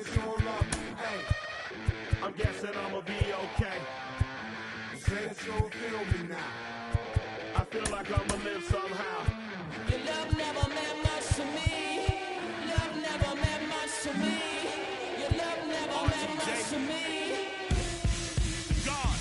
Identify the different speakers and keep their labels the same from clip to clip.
Speaker 1: that you don't love me. Hey, I'm guessing I'ma be okay. You say that you don't feel me now. I feel like I'ma live somehow.
Speaker 2: Your love never meant much to me. Love never meant much to me. Your love never meant much to me.
Speaker 1: God,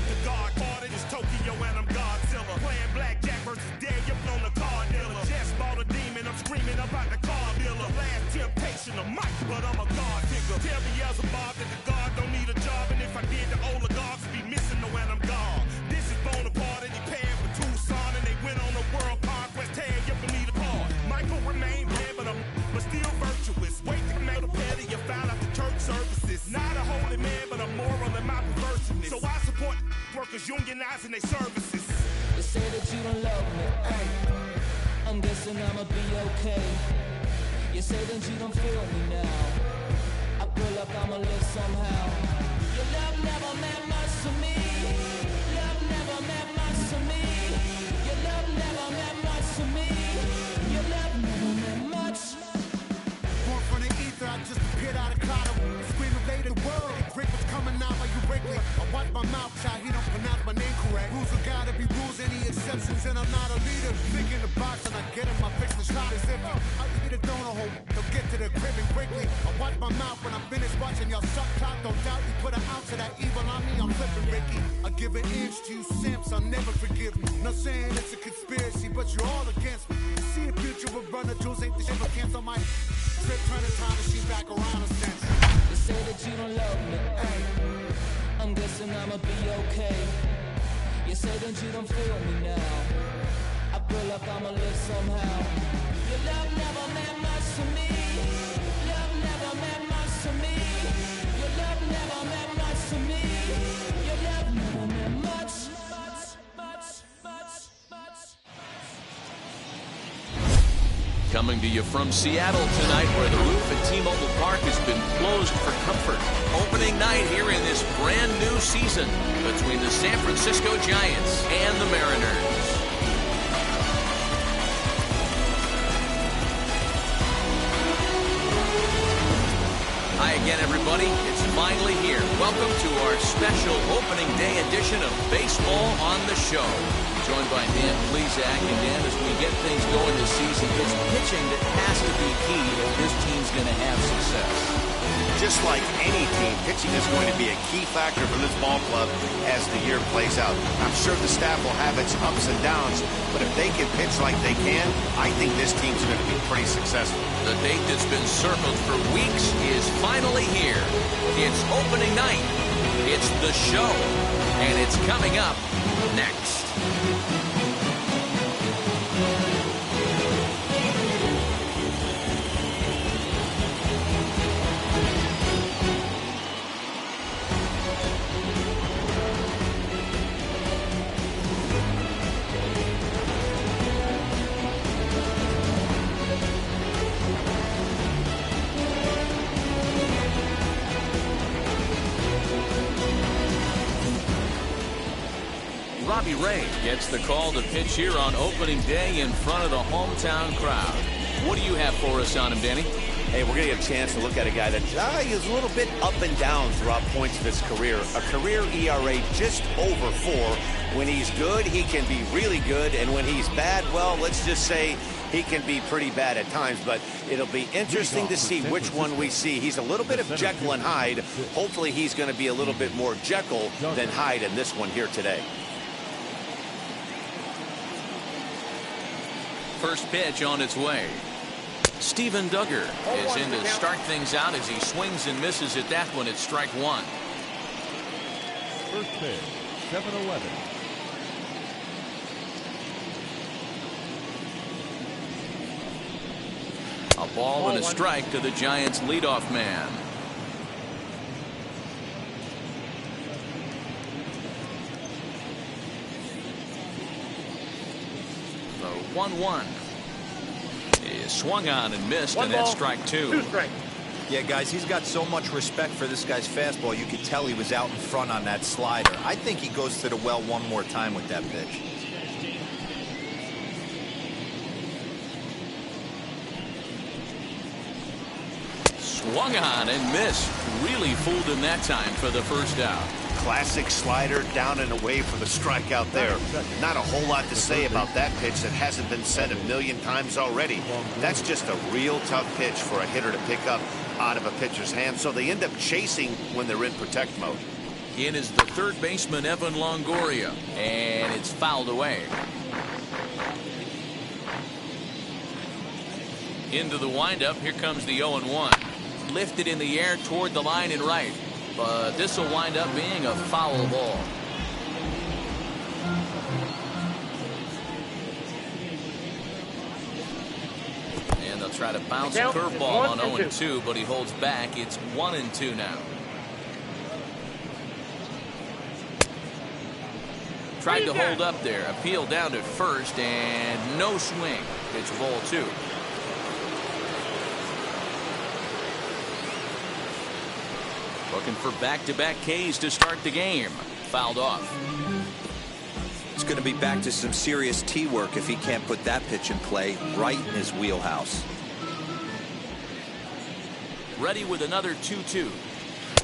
Speaker 1: the God part is Tokyo and I'm Godzilla. Playing blackjack versus dead, you're on the card dealer. Just bought a demon, I'm screaming about the car dealer. Last temptation of Mike, but I'm a God figure. Tell me as a Bob that the God don't need a job, and if I did, the oligarchs be missing the when I'm gone. This is Bonaparte and he paired with Tucson, and they went on a world conquest, tear you for me to part. Michael remained dead, but still virtuous. Wait to make a petty, you found out the church services. Not a holy man, but a moral in my perverseness. So I support workers unionizing their services.
Speaker 2: You say that you don't love me. Hey, I'm guessing I'ma be okay. You say that you don't feel me now. I feel like I'ma live somehow. Your love never meant much to me. Love never meant much to me. Your love never meant much to me. Your love never meant much.
Speaker 3: Born from the ether, I just appeared out of cloud. Screaming, "Lay the world." Rick was coming out like you Wrigley. I watch my mouth, child. He don't pronounce my name correct. Rules are gotta be rules, any exceptions, and I'm not a leader. Think in the box and I get him, I fix the shot as if I eat a donut hole. They'll get to the crib and quickly. I watch my mouth when I'm finished watching y'all suck clock. Don't doubt you put an ounce of that evil on me, I'm flipping Ricky. I give an inch to you simps, I'll never forgive you. Not saying it's a conspiracy, but you're all against me. You see a future with runner jewels, ain't the shit but cancel my trip, turn the time machine back around a sense.
Speaker 2: You say that you don't love me. Hey, I'm guessing I'ma be okay. You say that you don't feel me now. I feel like I'ma live somehow. Your love never meant much to me. Love never meant much to me. Your love never meant much to me. Your love never meant much.
Speaker 4: Coming to you from Seattle tonight, where the roof at T-Mobile Park has been closed for comfort. Opening night here in this brand new season between the San Francisco Giants and the Mariners. Hi again, everybody. It's finally here. Welcome to our special opening day edition of Baseball on the Show. Joined by Dan Plesac, and Dan, as we get things going this season, it's pitching that has to be key if this team's going to have success.
Speaker 5: Just like any team, pitching is going to be a key factor for this ball club as the year plays out. I'm sure the staff will have its ups and downs, but if they can pitch like they can, I think this team's going to be pretty successful.
Speaker 4: The date that's been circled for weeks is finally here. It's opening night. It's the show, and it's coming up next. Robbie Ray gets the call to pitch here on opening day in front of the hometown crowd. What do you have for us on him, Danny?
Speaker 5: Hey, we're going to get a chance to look at a guy that is a little bit up and down throughout points of his career. A career ERA just over 4. When he's good, he can be really good. And when he's bad, well, let's just say he can be pretty bad at times. But it'll be interesting to see which one we see. He's a little bit of Jekyll and Hyde. Hopefully he's going to be a little bit more Jekyll than Hyde in this one here today.
Speaker 4: First pitch on its way. Steven Duggar is in to start things out as he swings and misses at that one at strike one.
Speaker 6: First pitch, 7-11.
Speaker 4: A ball and a strike to the Giants' leadoff man. The 1-1 is swung on and missed, and that's strike two.
Speaker 7: Yeah, guys, he's got so much respect for this guy's fastball. You could tell he was out in front on that slider. I think he goes to the well one more time with that pitch.
Speaker 4: Swung on and missed. Really fooled him that time for the first out.
Speaker 5: Classic slider down and away for the strikeout there. Not a whole lot to say about that pitch that hasn't been said a million times already. That's just a real tough pitch for a hitter to pick up out of a pitcher's hand, so they end up chasing when they're in protect mode.
Speaker 4: In is the third baseman, Evan Longoria, and it's fouled away. Into the windup, here comes the 0-1. Lifted in the air toward the line and right, but this will wind up being a foul ball. And they'll try to bounce a curveball on 0-2, but he holds back. It's 1-2 now. Tried to hold up there. Appeal down to first, and no swing. It's ball 2. Looking for back-to-back Ks to start the game. Fouled off.
Speaker 7: It's going to be back to some serious tee work if he can't put that pitch in play right in his wheelhouse.
Speaker 4: Ready with another 2-2.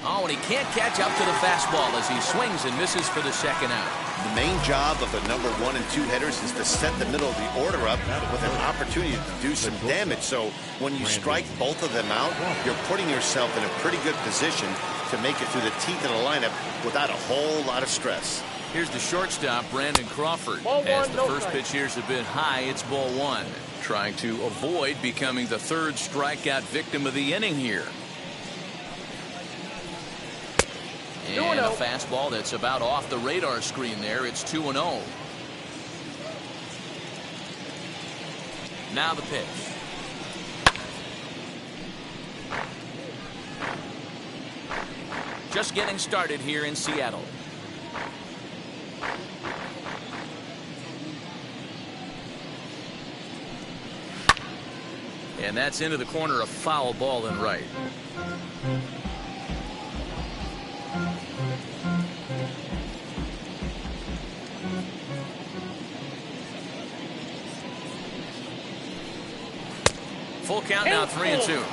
Speaker 4: Oh, and he can't catch up to the fastball as he swings and misses for the second out.
Speaker 5: The main job of the number 1 and 2 hitters is to set the middle of the order up with an opportunity to do some damage. So when you strike both of them out, you're putting yourself in a pretty good position to make it through the teeth of the lineup without a whole lot of stress.
Speaker 4: Here's the shortstop, Brandon Crawford. As the first pitch here's a bit high, it's ball 1. Trying to avoid becoming the third strikeout victim of the inning here. And a fastball that's about off the radar screen there. It's 2-0. Now the pitch. Just getting started here in Seattle. And that's into the corner, a foul ball and right. Full count now, 3-2.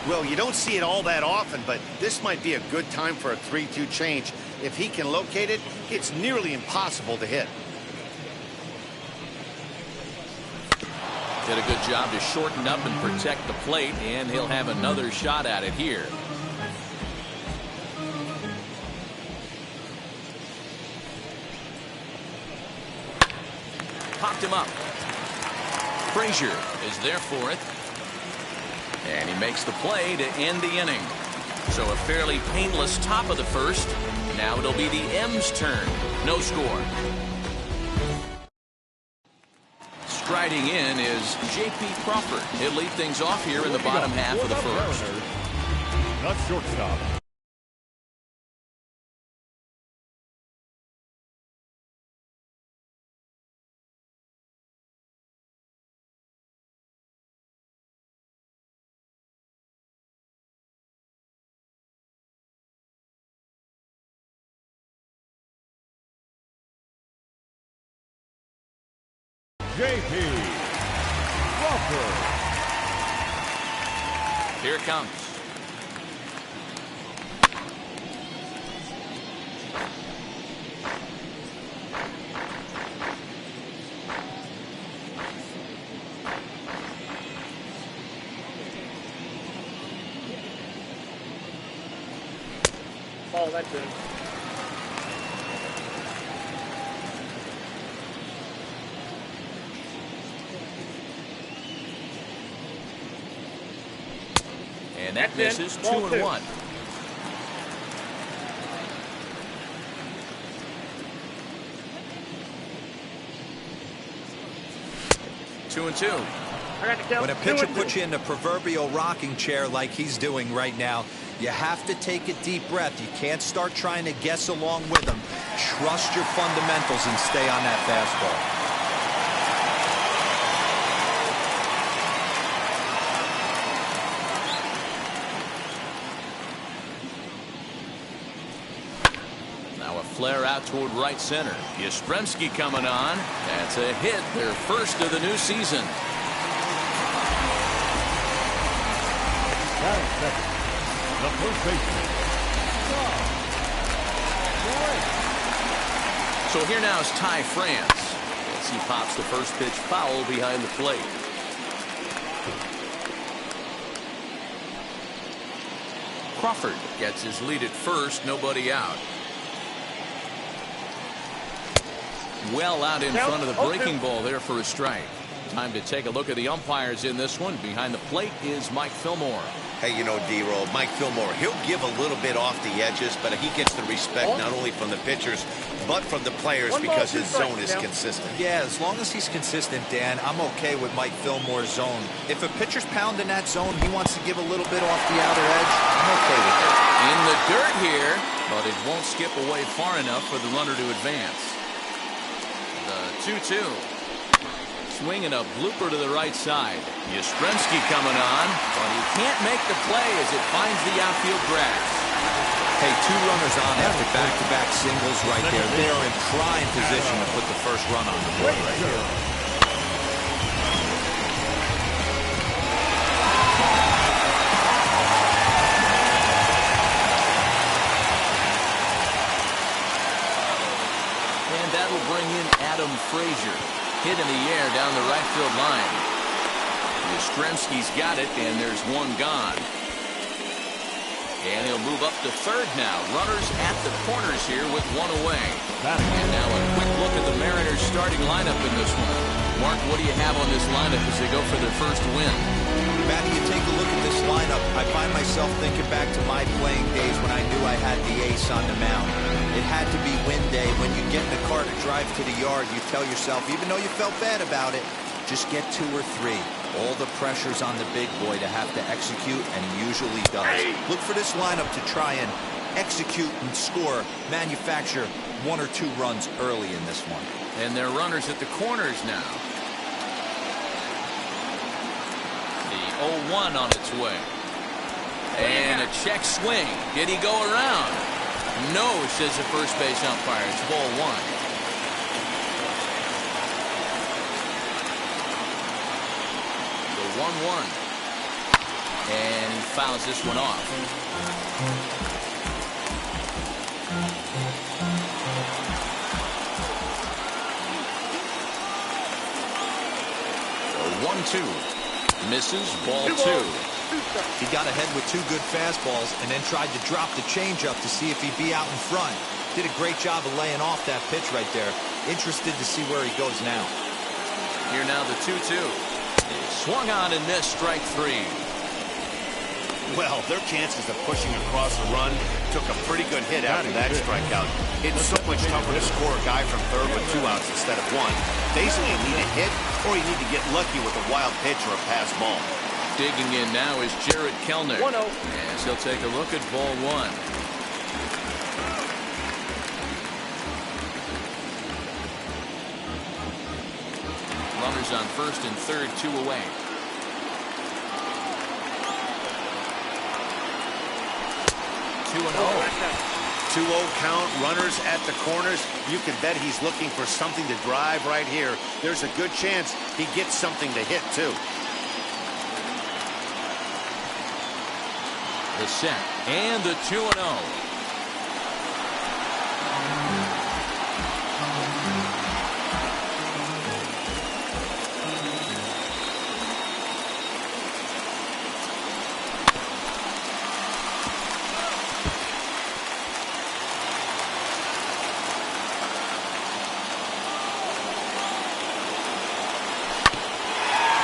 Speaker 5: Well, you don't see it all that often, but this might be a good time for a 3-2 change. If he can locate it, it's nearly impossible to hit.
Speaker 4: Did a good job to shorten up and protect the plate, and he'll have another shot at it here. Popped him up. Frazier is there for it. And he makes the play to end the inning. So a fairly painless top of the first. Now it'll be the M's turn. No score. Striding in is J.P. Crawford. He'll lead things off here in the bottom half of the first.
Speaker 6: Not shortstop. J.P. Crawford.
Speaker 4: Here it comes.
Speaker 8: Oh, that's it.
Speaker 4: And that misses. 2-1. Two and 2.
Speaker 7: When a pitcher puts you in the proverbial rocking chair like he's doing right now, you have to take a deep breath. You can't start trying to guess along with him. Trust your fundamentals and stay on that fastball.
Speaker 4: Flare out toward right center. Yastrzemski coming on. That's a hit, their first of the new season.
Speaker 6: seconds. The first baseman.
Speaker 4: So here now is Ty France. As he pops the first pitch foul behind the plate. Crawford gets his lead at first, nobody out. Well out in front of the breaking ball there for a strike. Time to take a look at the umpires in this one. Behind the plate is Mike Fillmore.
Speaker 5: Hey, you know, D-Roll, Mike Fillmore, he'll give a little bit off the edges, but he gets the respect not only from the pitchers, but from the players because his zone is consistent.
Speaker 7: Yeah, as long as he's consistent, Dan, I'm okay with Mike Fillmore's zone. If a pitcher's pounding that zone, he wants to give a little bit off the outer edge, I'm okay with it.
Speaker 4: In the dirt here, but it won't skip away far enough for the runner to advance. The 2-2. Swinging a blooper to the right side. Yastrzemski coming on, but he can't make the play as it finds the outfield grass.
Speaker 7: Hey, 2 runners on after back-to-back singles right there. They're in prime position to put the first run on the board right here.
Speaker 4: And that'll bring in Adam Frazier. Hit in the air down the right field line. Yastrzemski's got it, and there's one gone. And he'll move up to third now. Runners at the corners here with one away. And now a quick look at the Mariners' starting lineup in this one. Mark, what do you have on this lineup as they go for their first win?
Speaker 7: Matty, you take a look at this lineup. I find myself thinking back to my playing days when I knew I had the ace on the mound. It had to be win day. When you get in the car to drive to the yard, you tell yourself, even though you felt bad about it, just get 2 or 3. All the pressure's on the big boy to have to execute, and he usually does. Look for this lineup to try and execute and score, manufacture 1 or 2 runs early in this one.
Speaker 4: And they're runners at the corners now. The 0-1 on its way. And a check swing. Did he go around? No, says the first base umpire. It's ball 1. The 1-1. And he fouls this one off. The 1-2. Misses, ball 2.
Speaker 7: He got ahead with 2 good fastballs and then tried to drop the changeup to see if he'd be out in front. Did a great job of laying off that pitch right there. Interested to see where he goes now.
Speaker 4: Here now the 2-2. Swung on and missed, strike 3.
Speaker 5: Well, their chances of pushing across a run took a pretty good hit after that strikeout. It's so much tougher to score a guy from third with 2 outs instead of 1. Basically, you need a hit or you need to get lucky with a wild pitch or a pass ball.
Speaker 4: Digging in now is Jared Kellner.
Speaker 8: 1-0.
Speaker 4: As he'll take a look at ball 1. Runners on first and third, 2 away. Two and
Speaker 5: 2-0 count, runners at the corners. You can bet he's looking for something to drive right here. There's a good chance he gets something to hit, too.
Speaker 4: The set and the 2-0.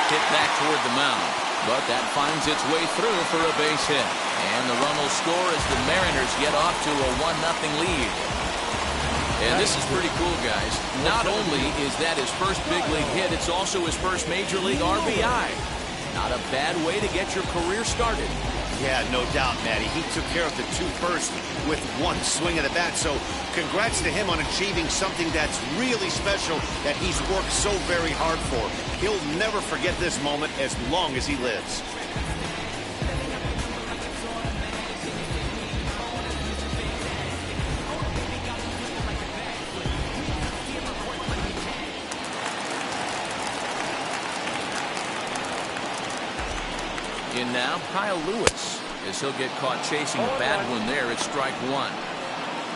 Speaker 4: Hit back toward the mound, but that finds its way through for a base hit. And the run will score as the Mariners get off to a 1-0 lead. And this is pretty cool, guys. Not only is that his first big league hit, it's also his first major league RBI. Not a bad way to get your career started.
Speaker 5: Yeah, no doubt, Matty. He took care of the 2 first with 1 swing of the bat. So congrats to him on achieving something that's really special that he's worked so very hard for. He'll never forget this moment as long as he lives.
Speaker 4: In now, Kyle Lewis. as he'll get caught chasing a bad one there at strike one.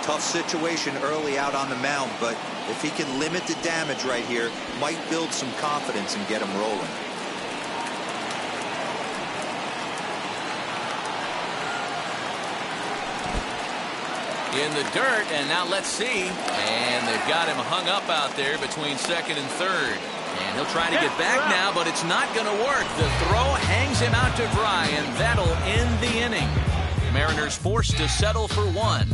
Speaker 7: Tough situation early out on the mound, but if he can limit the damage right here, might build some confidence and get him rolling.
Speaker 4: In the dirt, and now let's see. And they've got him hung up out there between second and third. And he'll try to get back now, but it's not going to work. The throw hangs him out to dry, and that'll end the inning. Mariners forced to settle for one.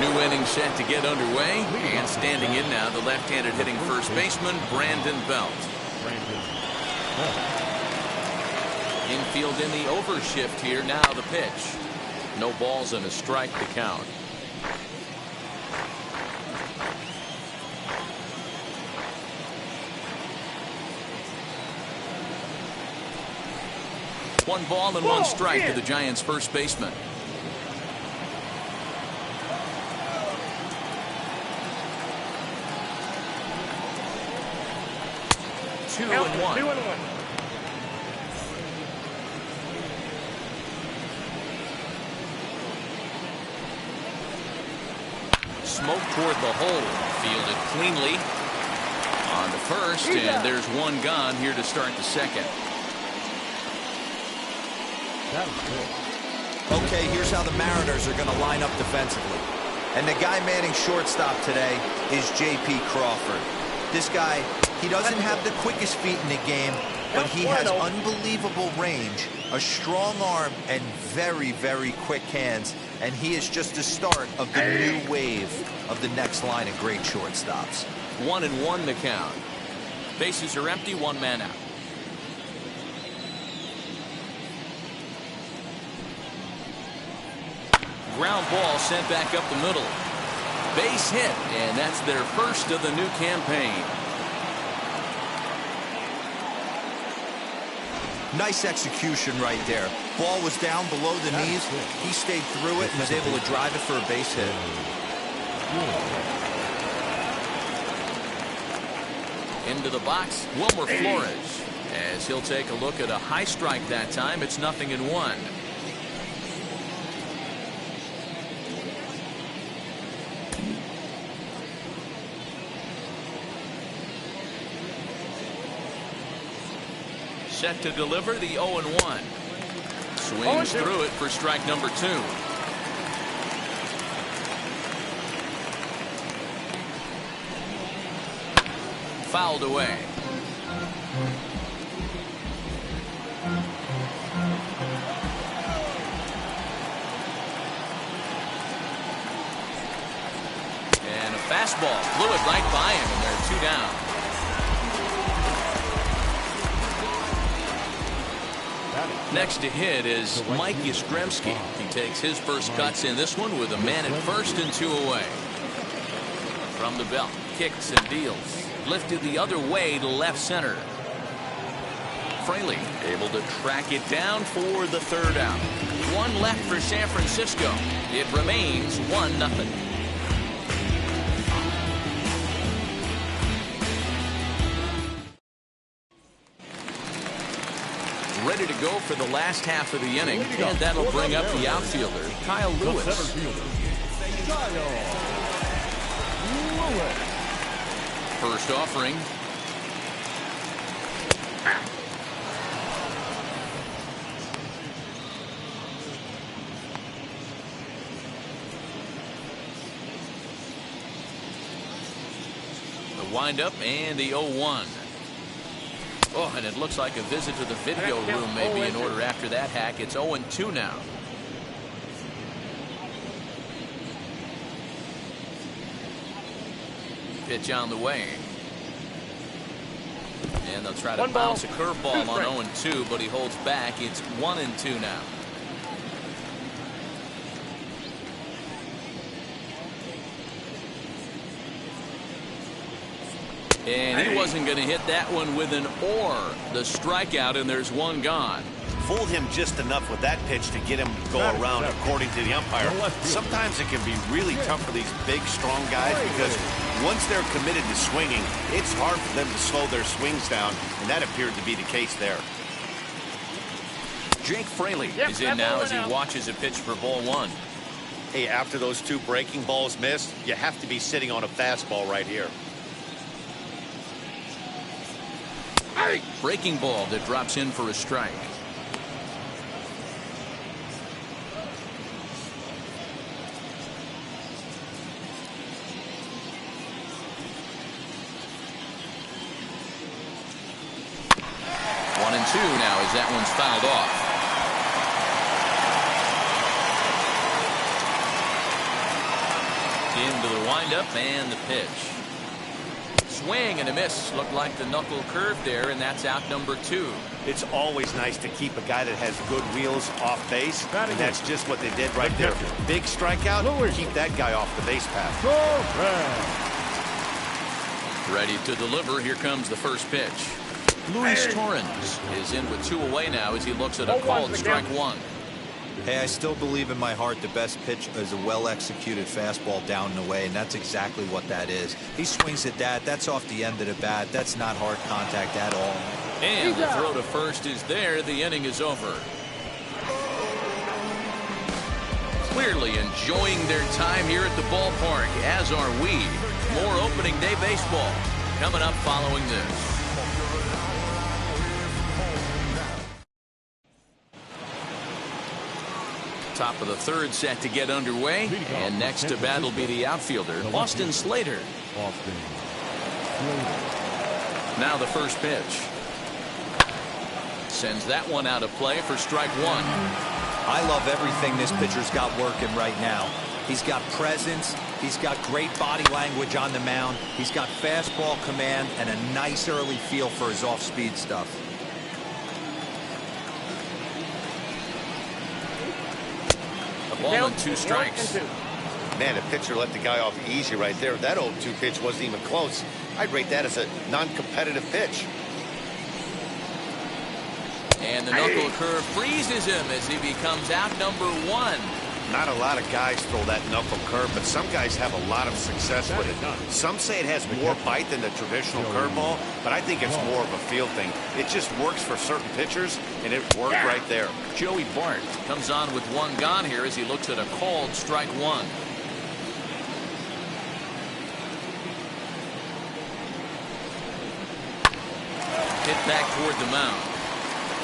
Speaker 4: New inning set to get underway, and standing in now, the left-handed hitting first baseman, Brandon Belt. Infield in the overshift here, now the pitch. No balls and a strike to count. One ball and one strike to the Giants' first baseman. Two and one. Smoke toward the hole. Fielded cleanly on the first, and there's one gone here to start the second.
Speaker 7: Okay, here's how the Mariners are going to line up defensively. And the guy manning shortstop today is J.P. Crawford. This guy, he doesn't have the quickest feet in the game, but he has unbelievable range, a strong arm, and very, very quick hands. And he is just the start of the new wave of the next line of great shortstops.
Speaker 4: 1-1 the count. Bases are empty, one man out. Ground ball sent back up the middle. Base hit, and that's their first of the new campaign.
Speaker 7: Nice execution right there. Ball was down below the knees. He stayed through it and was able to drive it for a base hit.
Speaker 4: Into the box, Wilmer Flores. As he'll take a look at a high strike that time, it's 0-1. Set to deliver the 0-1. Swings through it for strike number 2. Fouled away. And a fastball blew it right by him, and they're 2 down. Next to hit is Mike Yastrzemski. He takes his first cuts in this one with a man at first and 2 away. From the belt, kicks and deals. Lifted the other way to left center. Fraley able to track it down for the 3rd out. 1 left for San Francisco. It remains 1-0. Ready to go for the last half of the inning, and that'll bring up the outfielder, Kyle Lewis. First offering. The windup and the 0-1. Oh, and it looks like a visit to the video room may be in order after that hack. It's 0-2 now. Pitch on the way. And they'll try to bounce a curveball on 0-2, but he holds back. It's 1-2 now. And he wasn't going to hit that one with an or. The strikeout, and there's 1 gone.
Speaker 5: fooled him just enough with that pitch to get him to go around, according to the umpire. Sometimes it can be really tough for these big, strong guys because once they're committed to swinging, it's hard for them to slow their swings down, and that appeared to be the case there.
Speaker 4: Jake Fraley is in now as he watches a pitch for ball one.
Speaker 5: Hey, after those two breaking balls missed, you have to be sitting on a fastball right here.
Speaker 4: Breaking ball that drops in for a strike. One and two now as that one's fouled off. Into the windup and the pitch. Swing and a miss. Looked like the knuckle curve there, and that's out number 2.
Speaker 5: It's always nice to keep a guy that has good wheels off base, and that's just what they did right there. Big strikeout, keep that guy off the base path.
Speaker 4: Ready to deliver. Here comes the first pitch. Luis Torrens is in with 2 away now as he looks at a called strike 1.
Speaker 7: Hey, I still believe in my heart the best pitch is a well-executed fastball down and away, and that's exactly what that is. He swings at that. That's off the end of the bat. That's not hard contact at all.
Speaker 4: And the throw to first is there. The inning is over. Clearly enjoying their time here at the ballpark, as are we. More opening day baseball coming up following this. Top of the third set to get underway, and next to bat will be the outfielder, Austin Slater. Now the first pitch. Sends that one out of play for strike 1.
Speaker 7: I love everything this pitcher's got working right now. He's got presence. He's got great body language on the mound. He's got fastball command and a nice early feel for his off-speed stuff. Ball and 2 strikes.
Speaker 5: Man, a pitcher let the guy off easy right there. That 0-2 pitch wasn't even close. I'd rate that as a non-competitive pitch.
Speaker 4: And the knuckle curve freezes him as he becomes out number 1.
Speaker 5: Not a lot of guys throw that knuckle curve, but some guys have a lot of success with it. Some say it has more bite than the traditional curveball, but I think it's more of a feel thing. It just works for certain pitchers, and it worked right there.
Speaker 4: Joey Bart comes on with 1 gone here as he looks at a called strike 1. Hit back toward the mound.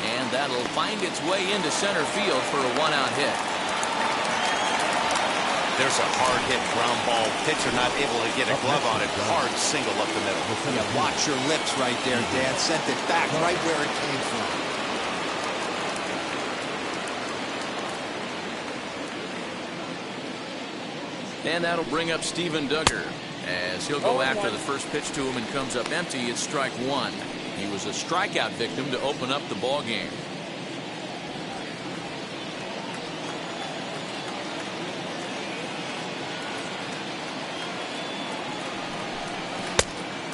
Speaker 4: And that'll find its way into center field for a 1-out hit.
Speaker 5: There's a hard hit ground ball. Pitcher not able to get a glove on it. Hard single up the middle.
Speaker 7: Yeah, watch your lips right there, Dan. Sent it back right where it came from.
Speaker 4: And that'll bring up Steven Duggar as he'll go after the first pitch to him and comes up empty. It's strike 1. He was a strikeout victim to open up the ball game.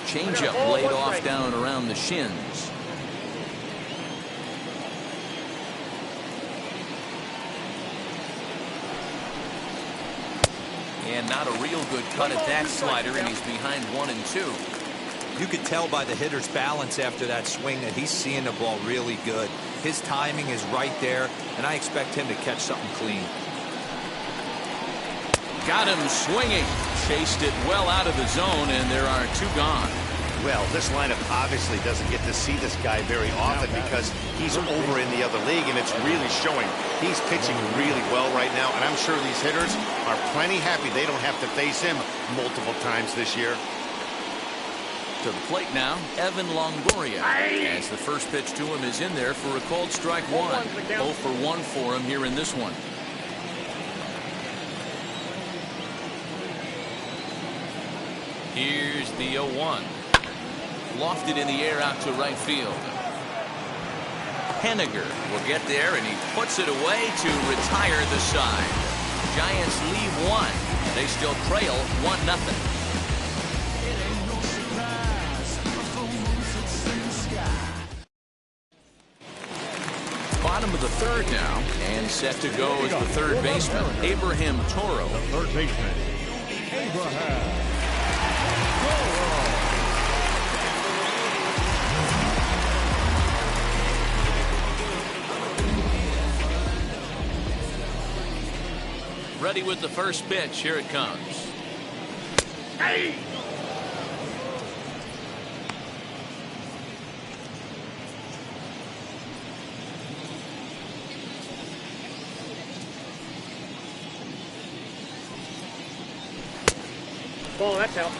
Speaker 4: Changeup laid off down around the shins. And not a real good cut at that slider, and he's behind 1 and 2.
Speaker 7: You could tell by the hitter's balance after that swing that he's seeing the ball really good. His timing is right there, and I expect him to catch something clean.
Speaker 4: Got him swinging. Chased it well out of the zone, and there are 2 gone.
Speaker 5: Well, this lineup obviously doesn't get to see this guy very often because he's over in the other league, and it's really showing. He's pitching really well right now, and I'm sure these hitters are plenty happy they don't have to face him multiple times this year.
Speaker 4: To the plate now, Evan Longoria, as the first pitch to him is in there for a called strike 1. 0 for 1 for him here in this one. Here's the 0-1. Lofted in the air out to right field. Henniger will get there, and he puts it away to retire the side. Giants leave 1. They still trail 1-0. Bottom Bottom of the third now, and set to go is the third baseman, Abraham Toro.
Speaker 6: The third baseman, Abraham Toro.
Speaker 4: Ready with the first pitch. Here it comes.
Speaker 6: Hey!
Speaker 8: Ball, that's out.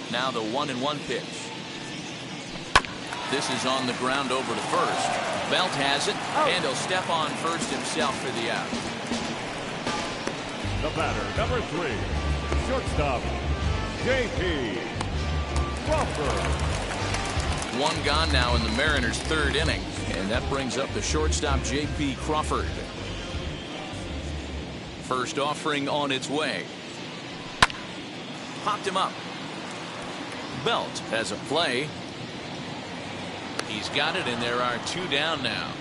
Speaker 4: Now the 1-1 pitch. This is on the ground over to first. Belt has it, and he'll step on first himself for the out.
Speaker 6: The batter, number 3, shortstop, J.P. Crawford.
Speaker 4: One gone now in the Mariners' third inning, and that brings up the shortstop, J.P. Crawford. First offering on its way. Popped him up. Belt has a play. He's got it, and there are 2 down now.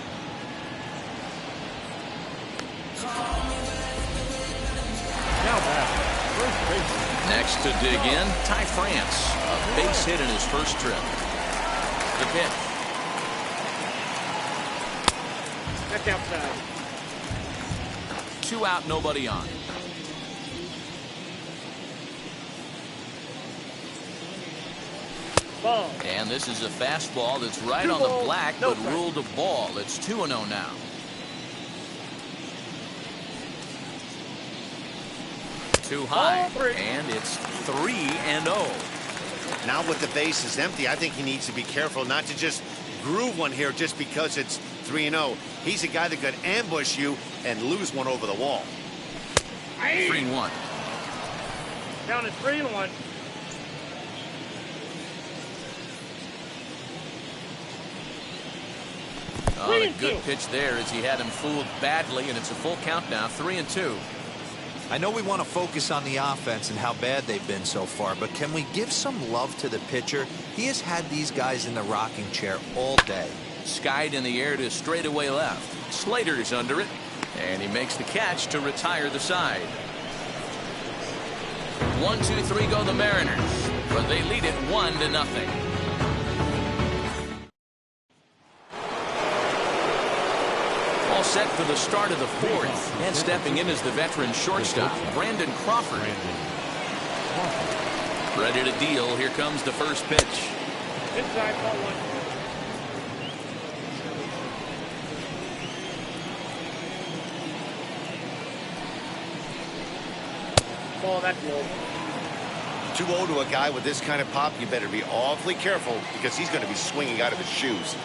Speaker 6: Now back, first baseman.
Speaker 4: Next to dig in, Ty France. A base hit in his first trip. The pitch.
Speaker 8: That's outside.
Speaker 4: 2 out, nobody on.
Speaker 8: Ball.
Speaker 4: And this is a fastball that's right on the black, but ruled a ball. It's 2-0 now. Too high, and it's 3-0.
Speaker 5: Now with the bases empty, I think he needs to be careful not to just groove one here just because it's 3-0. He's a guy that could ambush you and lose one over the wall.
Speaker 4: 3-1.
Speaker 8: Down to 3-1.
Speaker 4: Oh, a good pitch there as he had him fooled badly, and it's a full count now, 3-2.
Speaker 7: I know we want to focus on the offense and how bad they've been so far, but can we give some love to the pitcher? He has had these guys in the rocking chair all day.
Speaker 4: Skied in the air to straightaway left. Slater's under it, and he makes the catch to retire the side. 1-2-3 go the Mariners, but they lead it 1-0. All set for the start of the fourth, and stepping in is the veteran shortstop, Brandon Crawford. Ready to deal. Here comes the first pitch.
Speaker 8: Inside, ball 1. Ball, that's low.
Speaker 5: 2-0 to a guy with this kind of pop, you better be awfully careful because he's going to be swinging out of his shoes.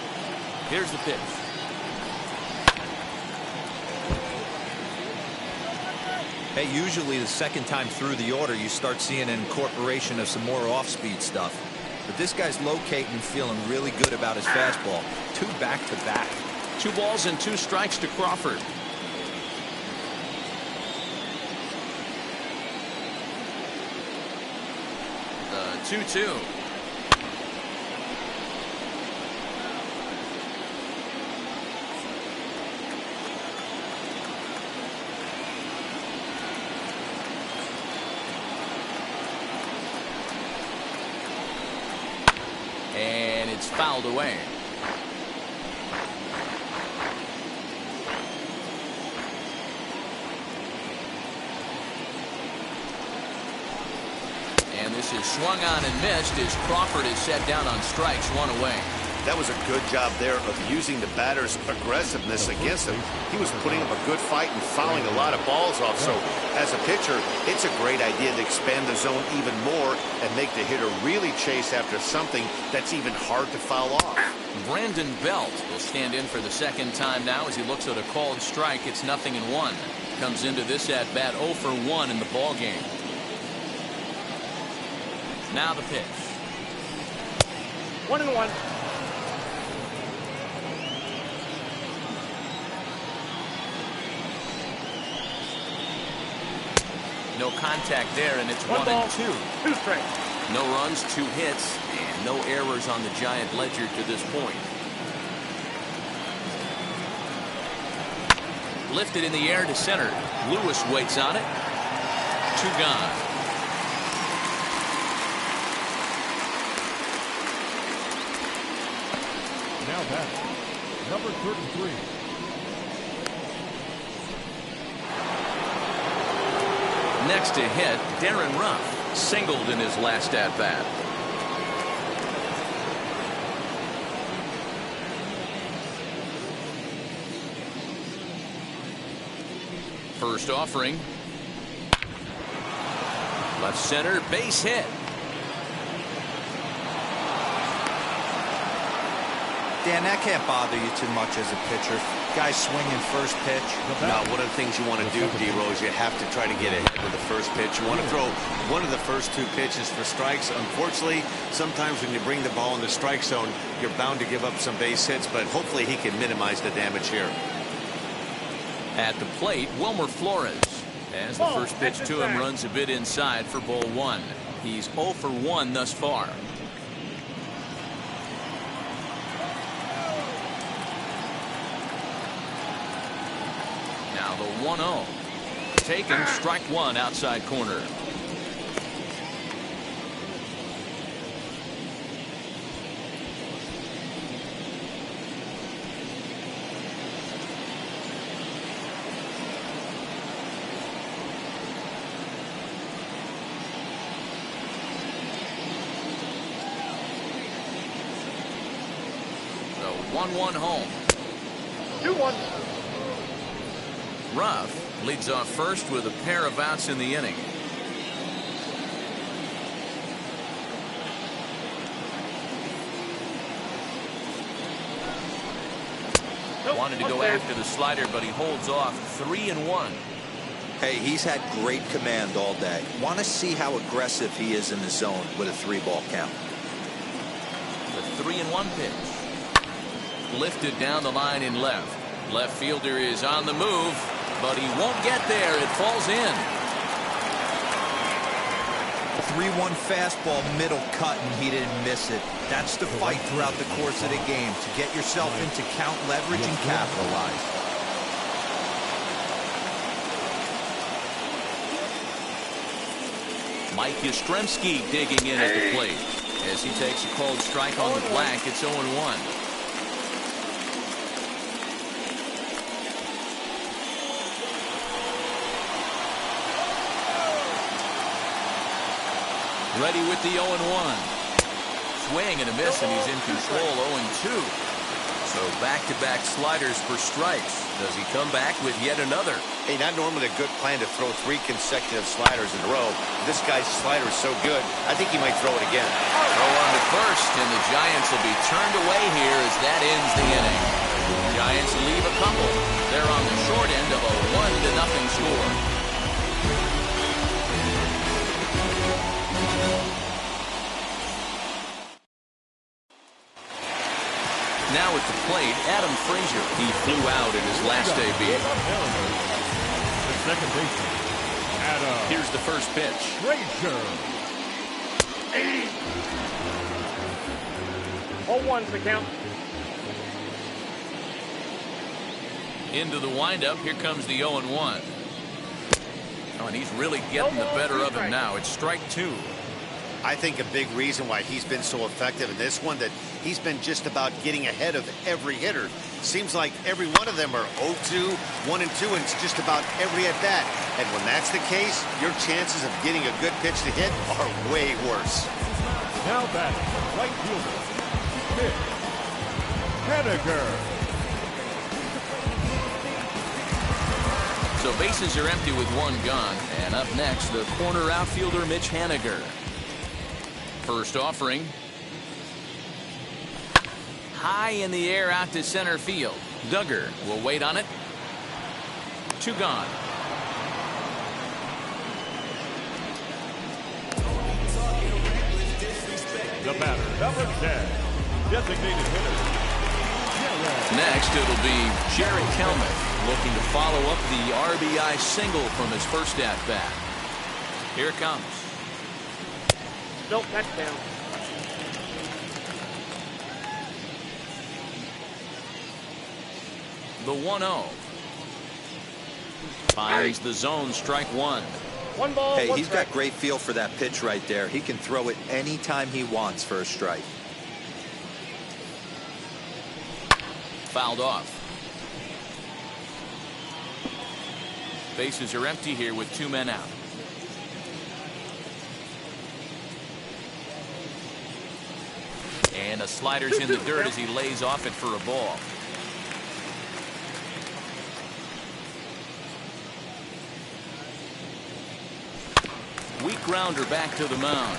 Speaker 4: Here's the pitch.
Speaker 7: Hey, usually the second time through the order, you start seeing an incorporation of some more off-speed stuff. But this guy's locating and feeling really good about his fastball. 2 back-to-back.
Speaker 4: 2 balls and 2 strikes to Crawford. The 2-2. And it's fouled away. And this is swung on and missed as Crawford is set down on strikes, 1 away.
Speaker 5: That was a good job there of using the batter's aggressiveness against him. He was putting up a good fight and fouling a lot of balls off. So as a pitcher, it's a great idea to expand the zone even more and make the hitter really chase after something that's even hard to foul off.
Speaker 4: Brandon Belt will stand in for the second time now as he looks at a called strike. It's 0-1. Comes into this at bat 0 for 1 in the ball game. Now the pitch.
Speaker 8: 1-1.
Speaker 4: No contact there, and it's 1
Speaker 8: ball,
Speaker 4: and 2.
Speaker 8: 2 strikes.
Speaker 4: No runs, 2 hits, and no errors on the Giant ledger to this point. Lifted in the air to center. Lewis waits on it. 2 gone.
Speaker 6: Now batting, number 33.
Speaker 4: Next to hit, Darren Ruff singled in his last at-bat. First offering. Left center, base hit.
Speaker 7: Dan, that can't bother you too much as a pitcher. Guy swinging first pitch.
Speaker 5: Now, one of the things you want to do, D-Rose, you have to try to get ahead with the first pitch. You want to throw one of the first 2 pitches for strikes. Unfortunately, sometimes when you bring the ball in the strike zone, you're bound to give up some base hits, but hopefully he can minimize the damage here.
Speaker 4: At the plate, Wilmer Flores. As the first pitch to him runs a bit inside for ball 1. He's 0 for 1 thus far. Now the 1-0. Taken, strike 1 outside corner. So 1-1 home.
Speaker 8: 2-1.
Speaker 4: Ruff leads off first with a pair of outs in the inning. Wanted to go after the slider, but he holds off. 3-1.
Speaker 7: Hey, he's had great command all day. Want to see how aggressive he is in the zone with a 3-ball count.
Speaker 4: The 3-1 pitch. Lifted down the line in left. Left fielder is on the move, but he won't get there. It falls in.
Speaker 7: 3-1 fastball, middle cut, and he didn't miss it. That's the fight throughout the course of the game, to get yourself into count leverage and capitalize.
Speaker 4: Mike Yastrzemski digging in at the plate. As he takes a called strike on the black, it's 0-1. Ready with the 0-1. Swing and a miss, and he's in control. 0-2. So back-to-back sliders for strikes. Does he come back with yet another?
Speaker 5: Hey, not normally a good plan to throw 3 consecutive sliders in a row. This guy's slider is so good, I think he might throw it again.
Speaker 4: Throw on to first, and the Giants will be turned away here as that ends the inning. Giants leave a couple. They're on the short end of a 1-0 score. Now at the plate, Adam Frazier. He flew out in his last AB.
Speaker 6: The second baseman, Adam.
Speaker 4: Here's the first pitch.
Speaker 6: Frazier.
Speaker 8: 0-1's the count.
Speaker 4: Into the windup. Here comes the 0-1. Oh, and he's really getting the better of him now. It's strike 2.
Speaker 5: I think a big reason why he's been so effective in this one, that he's been just about getting ahead of every hitter. Seems like every one of them are 0-2, 1-2, and it's just about every at-bat. And when that's the case, your chances of getting a good pitch to hit are way worse.
Speaker 6: Now batting, right fielder, Mitch Haniger.
Speaker 4: So bases are empty with 1 gone. And up next, the corner outfielder, Mitch Haniger. First offering. High in the air out to center field. Duggar will wait on it. 2 gone.
Speaker 6: The batter, number 10, designated hitter.
Speaker 4: Next, it'll be Jared Kelman looking to follow up the RBI single from his first at-bat. Here it comes.
Speaker 8: Nope, that's down.
Speaker 4: The 1-0. Finds the zone, strike one.
Speaker 8: One ball,
Speaker 7: Hey,
Speaker 8: one
Speaker 7: he's
Speaker 8: strike.
Speaker 7: got great feel for that pitch right there. He can throw it anytime he wants for a strike.
Speaker 4: Fouled off. Bases are empty here with 2 men out. And a slider's in the dirt as he lays off it for a ball. Weak grounder back to the mound.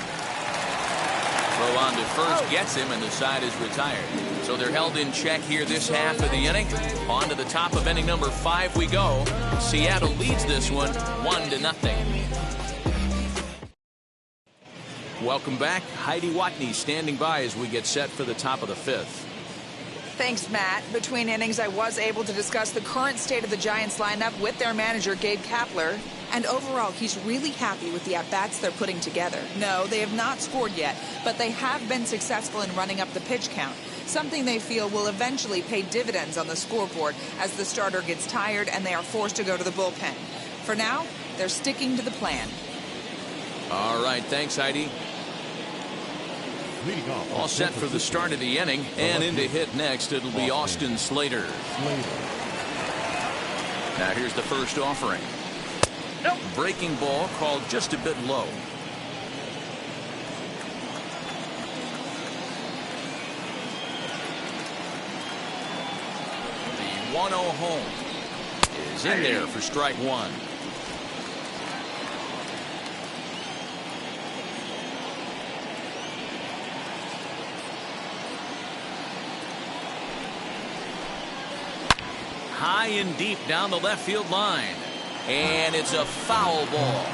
Speaker 4: Throw on to first gets him, and the side is retired. So they're held in check here this half of the inning. On to the top of inning number 5 we go. Seattle leads this one 1-0. Welcome back. Heidi Watney standing by as we get set for the top of the 5th.
Speaker 9: Thanks, Matt. Between innings, I was able to discuss the current state of the Giants lineup with their manager, Gabe Kapler. And overall, he's really happy with the at-bats they're putting together. No, they have not scored yet, but they have been successful in running up the pitch count, something they feel will eventually pay dividends on the scoreboard as the starter gets tired and they are forced to go to the bullpen. For now, they're sticking to the plan.
Speaker 4: All right, thanks, Heidi. All set for the start of the inning, and in to hit next, it'll be Austin Slater. Now here's the first offering.
Speaker 8: Nope.
Speaker 4: Breaking ball called just a bit low. The 1-0 home is in there for strike one. High and deep down the left field line. And it's a foul ball.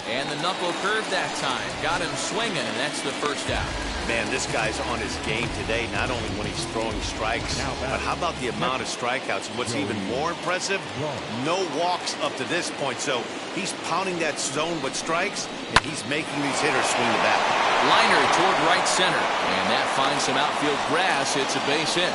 Speaker 4: And the knuckle curve that time. Got him swinging, and that's the first out.
Speaker 5: Man, this guy's on his game today, not only when he's throwing strikes, but how about the amount of strikeouts? What's even more impressive, no walks up to this point. So he's pounding that zone with strikes, and he's making these hitters swing the bat.
Speaker 4: Liner toward right center, and that finds some outfield grass. It's a base hit.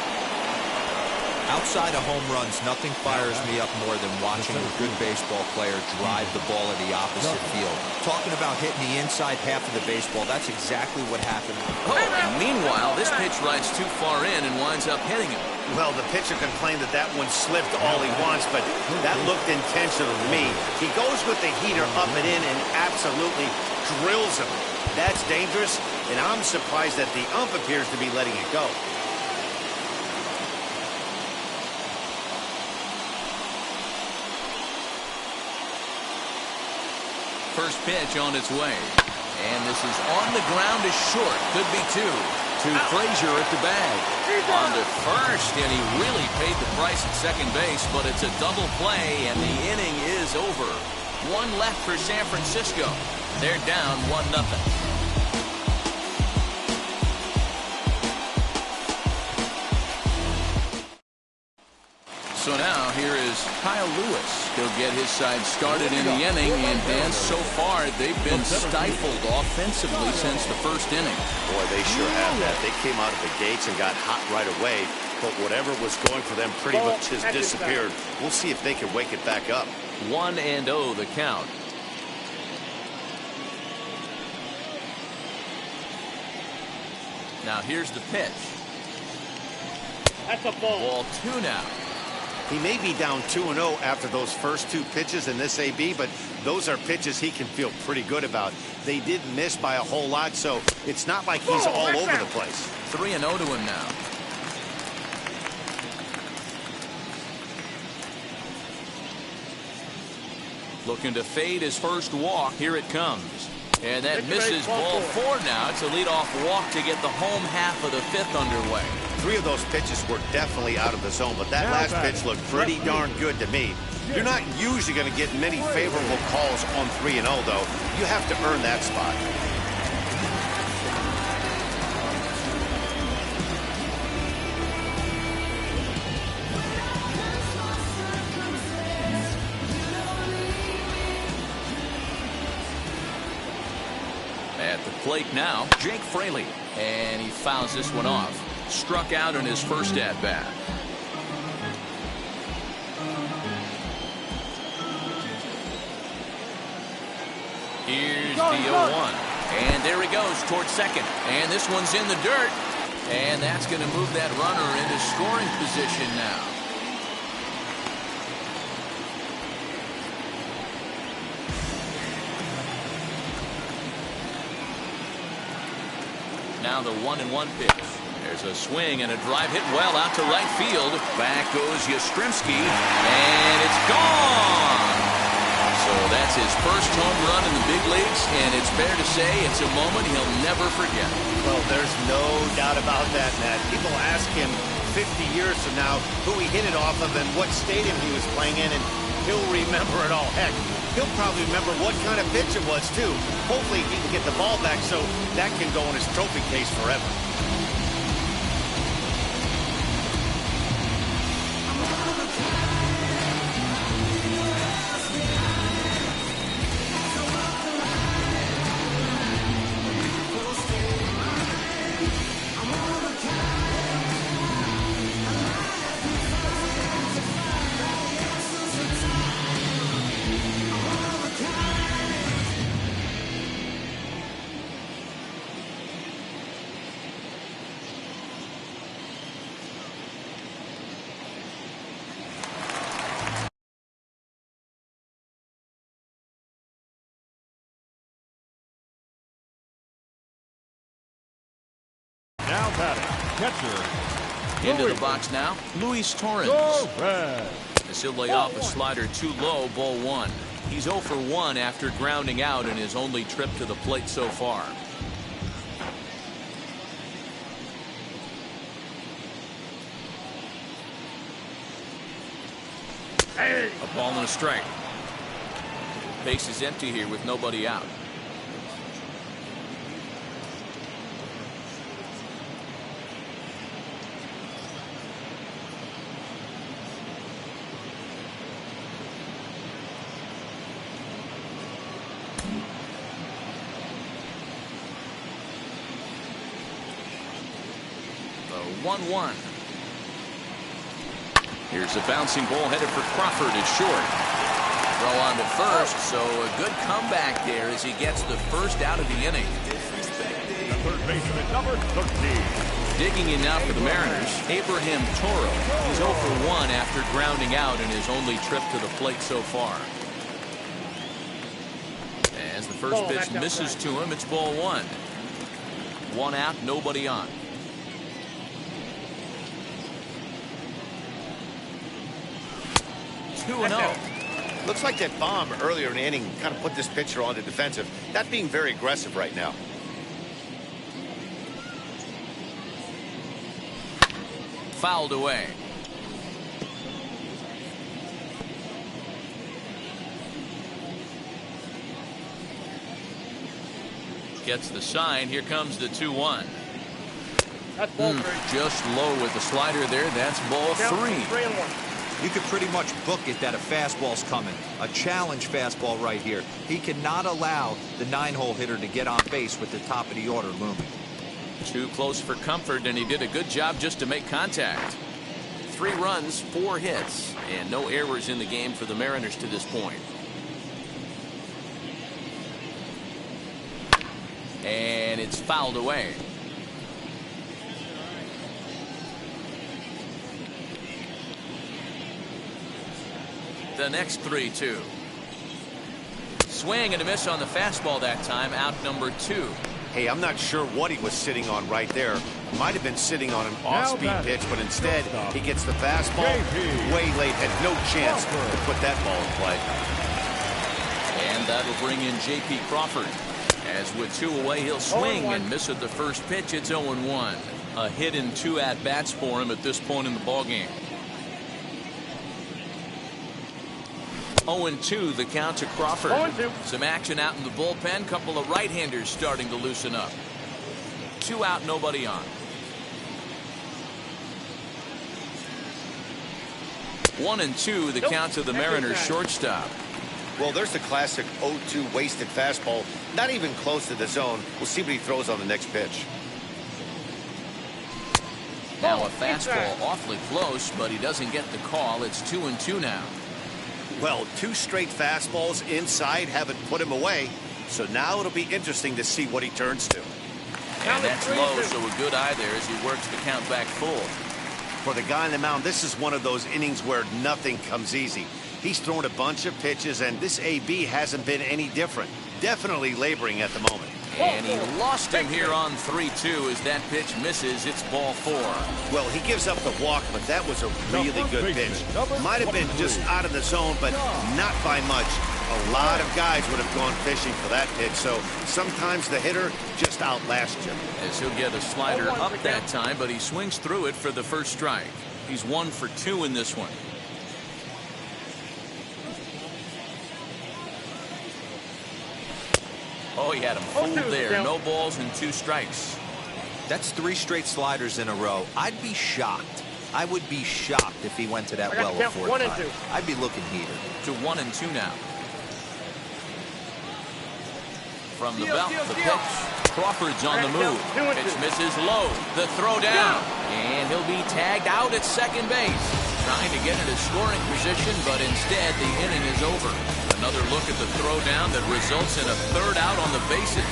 Speaker 7: Outside of home runs, nothing fires me up more than watching a good baseball player drive the ball at the opposite field. Talking about hitting the inside half of the baseball, that's exactly what happened.
Speaker 4: Oh, and meanwhile, this pitch rides too far in and winds up hitting him.
Speaker 5: Well, the pitcher complained that that one slipped all he wants, but that looked intentional to me. He goes with the heater up and in and absolutely drills him. That's dangerous, and I'm surprised that the ump appears to be letting it go.
Speaker 4: First pitch on its way. And this is on the ground is short. Could be two. To Frazier at the bag. On to first, and he really paid the price at second base, but it's a double play, and the inning is over. One left for San Francisco. They're down 1-0. So now here is Kyle Lewis. He'll get his side started in the inning, and Dan, so far they've been stifled offensively since the first inning.
Speaker 5: Boy, they sure have that. They came out of the gates and got hot right away, but whatever was going for them pretty much has disappeared. We'll see if they can wake it back up.
Speaker 4: 1-0 the count. Now here's the pitch.
Speaker 8: That's a ball.
Speaker 4: Ball 2 now.
Speaker 5: He may be down 2-0 after those first two pitches in this AB, but those are pitches he can feel pretty good about. They did miss by a whole lot, so it's not like he's all over the place.
Speaker 4: 3-0 to him now. Looking to fade his first walk. Here it comes. And that misses ball 4 now. It's a leadoff walk to get the home half of the 5th underway.
Speaker 5: 3 of those pitches were definitely out of the zone, but that last pitch looked pretty darn good to me. You're not usually going to get many favorable calls on 3-0, though. You have to earn that spot.
Speaker 4: At the plate now, Jake Fraley. And he fouls this one off. Struck out in his first at-bat. Here's the 0-1. And there he goes towards second. And this one's in the dirt. And that's going to move that runner into scoring position now. Now the 1-1 pitch. There's a swing and a drive hit well out to right field. Back goes Yastrzemski, and it's gone. So that's his first home run in the big leagues, and it's fair to say it's a moment he'll never forget.
Speaker 5: Well, there's no doubt about that, Matt. People ask him 50 years from now who he hit it off of and what stadium he was playing in, and he'll remember it all. Heck, he'll probably remember what kind of pitch it was, too. Hopefully he can get the ball back so that can go in his trophy case forever.
Speaker 6: Now batting, catcher.
Speaker 4: Into the box now, Luis Torrens. As he'll lay off a slider too low, ball 1. He's 0 for 1 after grounding out in his only trip to the plate so far. A ball and a strike. Base is empty here with nobody out. The 1-1. Here's a bouncing ball headed for Crawford at short. Throw on to first, so a good comeback there as he gets the first out of the inning.
Speaker 6: The third baseman, number 13.
Speaker 4: Digging in now for the Mariners, Abraham Toro. He's 0 for 1 after grounding out in his only trip to the plate so far. As the first pitch misses to him, it's ball 1. 1 out, nobody on. 2-0.
Speaker 5: Looks like that bomb earlier in the inning kind of put this pitcher on the defensive. That's being very aggressive right now.
Speaker 4: Fouled away. Gets the sign. Here comes the 2-1.
Speaker 8: That's ball 3.
Speaker 4: Just low with the slider there. That's ball 3.
Speaker 8: 3-1.
Speaker 7: You could pretty much book it that a fastball's coming. A challenge fastball right here. He cannot allow the 9-hole hitter to get on base with the top of the order looming.
Speaker 4: Too close for comfort, and he did a good job just to make contact. 3 runs, 4 hits, and no errors in the game for the Mariners to this point. And it's fouled away. The next 3-2. Swing and a miss on the fastball that time. Out number 2.
Speaker 5: Hey, I'm not sure what he was sitting on right there. Might have been sitting on an off-speed pitch, but instead he gets the fastball way late. Had no chance to put that ball in play.
Speaker 4: And that'll bring in J.P. Crawford. As with 2 away, he'll swing and miss at the first pitch. It's 0-1. A hit in 2 at-bats for him at this point in the ballgame. 0-2 the count to Crawford.
Speaker 8: 0-2.
Speaker 4: Some action out in the bullpen. Couple of right-handers starting to loosen up. 2 out, nobody on.
Speaker 8: 1-2
Speaker 4: the count to the Mariners shortstop.
Speaker 5: Well, there's the classic 0-2 wasted fastball, not even close to the zone. We'll see what he throws on the next pitch.
Speaker 4: Now a fastball awfully close, but he doesn't get the call. It's 2-2 now.
Speaker 5: Well, 2 straight fastballs inside haven't put him away. So now it'll be interesting to see what he turns to.
Speaker 4: And that's low, so a good eye there as he works the count back full.
Speaker 5: For the guy on the mound, this is one of those innings where nothing comes easy. He's thrown a bunch of pitches, and this AB hasn't been any different. Definitely laboring at the moment.
Speaker 4: And he lost him here on 3-2 as that pitch misses. It's ball 4.
Speaker 5: Well, he gives up the walk, but that was a really good pitch. Might have been just out of the zone, but not by much. A lot of guys would have gone fishing for that pitch, so sometimes the hitter just outlasts you.
Speaker 4: As he'll get a slider up that time, but he swings through it for the first strike. He's 1 for 2 in this one. Oh, he had him fooled there. No balls and 2 strikes.
Speaker 7: That's 3 straight sliders in a row. I'd be shocked. I would be shocked if he went to that well a 4th time. I'd be looking heated.
Speaker 4: To 1-2 now. From the belt, the pitch. Crawford's on the move. Pitch misses low. The throw down. And he'll be tagged out at second base. Trying to get into scoring position, but instead the inning is over. Another look at the throw down that results in a 3rd out on the bases.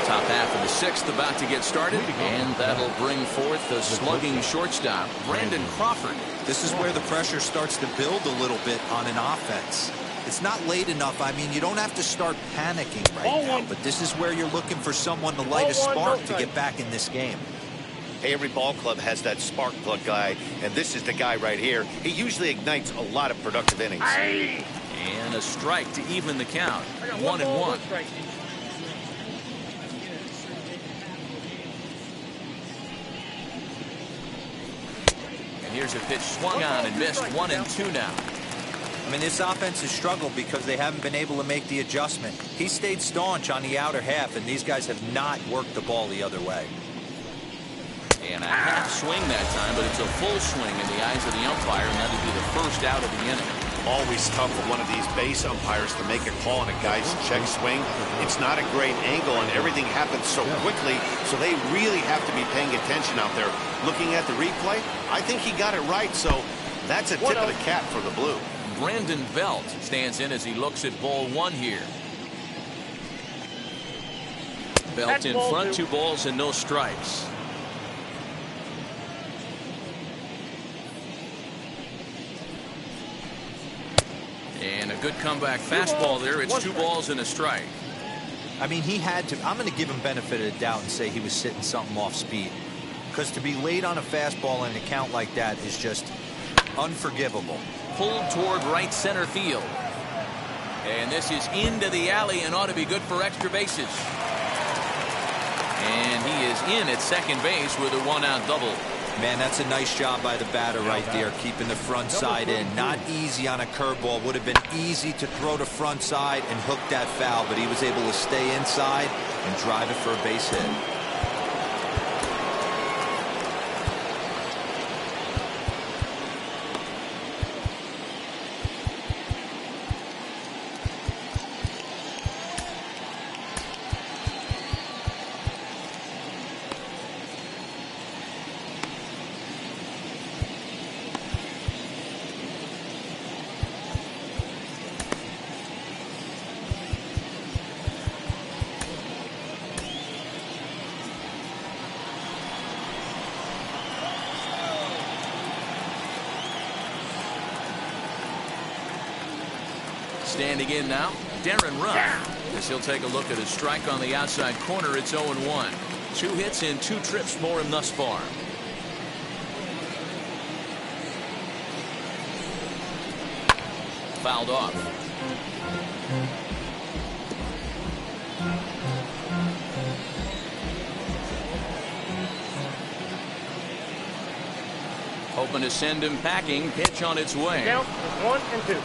Speaker 4: Top half of the 6th about to get started, and that'll bring forth the slugging shortstop, Brandon Crawford.
Speaker 7: This is where the pressure starts to build a little bit on an offense. It's not late enough. I mean, you don't have to start panicking right now, but this is where you're looking for someone to light a spark to get back in this game.
Speaker 5: Hey, every ball club has that spark plug guy, and this is the guy right here. He usually ignites a lot of productive innings.
Speaker 4: And a strike to even the count. 1-1. And here's a pitch swung on and missed. 1-2 now.
Speaker 7: I mean, this offense has struggled because they haven't been able to make the adjustment. He stayed staunch on the outer half, and these guys have not worked the ball the other way.
Speaker 4: And a half swing that time, but it's a full swing in the eyes of the umpire, and that'll be the 1st out of the inning.
Speaker 5: Always tough for one of these base umpires to make a call on a guy's check swing. It's not a great angle, and everything happens so quickly, so they really have to be paying attention out there. Looking at the replay, I think he got it right, so that's a tip of the cap for the Blue.
Speaker 4: Brandon Belt stands in as he looks at ball 1 here. Belt in front, 2 balls and no strikes. And a good comeback fastball there. It's 2 balls and a strike.
Speaker 7: I mean, he had to. I'm going to give him benefit of the doubt and say he was sitting something off speed. Because to be late on a fastball in a count like that is just unforgivable.
Speaker 4: Pulled toward right center field. And this is into the alley and ought to be good for extra bases. And he is in at second base with a 1-out double.
Speaker 7: Man, that's a nice job by the batter right there, keeping the front side in. Not easy on a curveball. Would have been easy to throw the front side and hook that foul, but he was able to stay inside and drive it for a base hit.
Speaker 4: Standing in now, Darren Ruff. As he'll take a look at a strike on the outside corner, it's 0-1. 2 hits and 2 trips for him thus far. Fouled off. Hoping to send him packing. Pitch on its way.
Speaker 8: Down 1-2.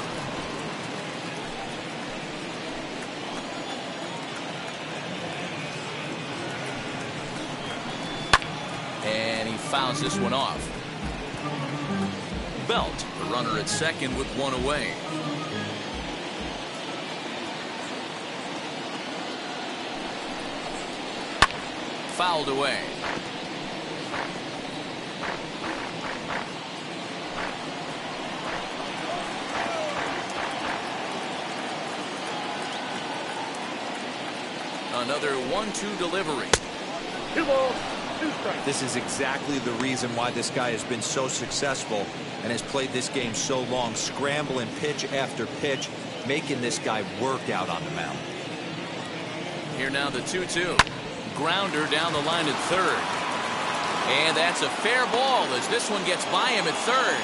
Speaker 4: And he fouls this one off. belt. The runner at second with one away. Fouled away. Another 1-2 delivery.
Speaker 8: 2 balls, 2 strikes.
Speaker 7: This is exactly the reason why this guy has been so successful and has played this game so long, scrambling pitch after pitch, making this guy work out on the mound.
Speaker 4: Here now the 2-2. Grounder down the line at third. And that's a fair ball as this one gets by him at third.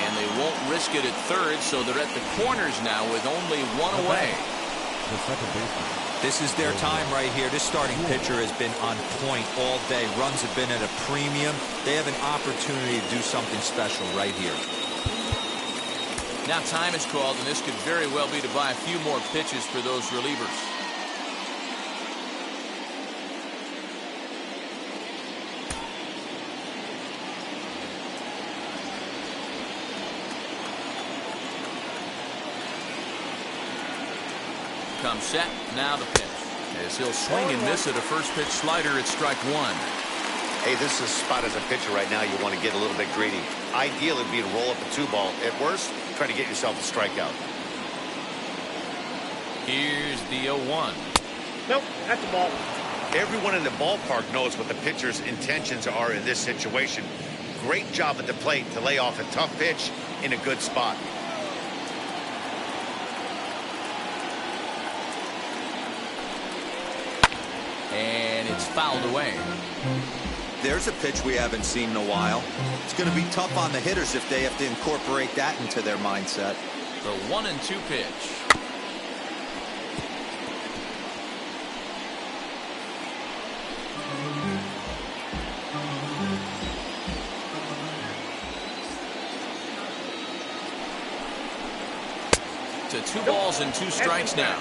Speaker 4: And they won't risk it at third, so they're at the corners now with only one away.
Speaker 7: This is their time right here. This starting pitcher has been on point all day. Runs have been at a premium. They have an opportunity to do something special right here.
Speaker 4: Now time is called, and this could very well be to buy a few more pitches for those relievers. Comes set, now the pitch. As he'll swing and miss at a first pitch slider at strike one.
Speaker 5: Hey, this is a spot as a pitcher right now. You want to get a little bit greedy. Ideally, it'd be to roll up a 2-ball. At worst, try to get yourself a strikeout.
Speaker 4: Here's the 0-1.
Speaker 8: Nope, that's a ball.
Speaker 5: Everyone in the ballpark knows what the pitcher's intentions are in this situation. Great job at the plate to lay off a tough pitch in a good spot.
Speaker 4: And it's fouled away.
Speaker 7: There's a pitch we haven't seen in a while. It's going to be tough on the hitters if they have to incorporate that into their mindset.
Speaker 4: The 1-2 pitch. To 2 balls and 2 strikes now.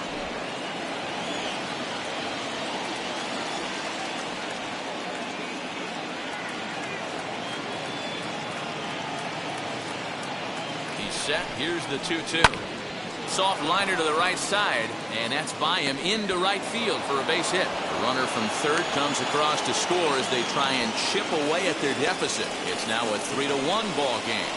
Speaker 4: Set. Here's the 2-2. Soft liner to the right side, and that's by him into right field for a base hit. The runner from third comes across to score as they try and chip away at their deficit. It's now a 3-1 ball game.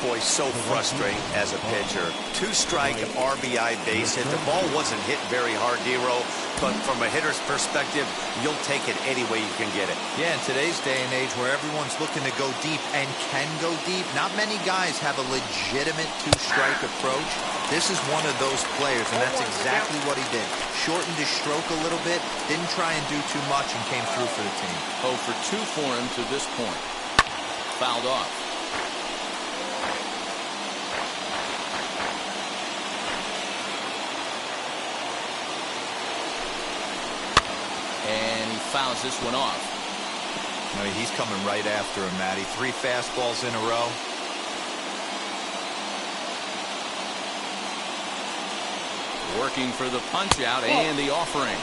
Speaker 5: Boy, so frustrating as a pitcher. 2-strike RBI base hit. The ball wasn't hit very hard, Dero, but from a hitter's perspective, you'll take it any way you can get it.
Speaker 7: Yeah, in today's day and age where everyone's looking to go deep and can go deep, not many guys have a legitimate 2-strike approach. This is one of those players, and that's exactly what he did. Shortened his stroke a little bit, didn't try and do too much, and came through for the team.
Speaker 4: 0 for 2 for him to this point. Fouled off. And he fouls this one off.
Speaker 7: I mean, he's coming right after him, Matty. 3 fastballs in a row.
Speaker 4: Working for the punch out and the offering.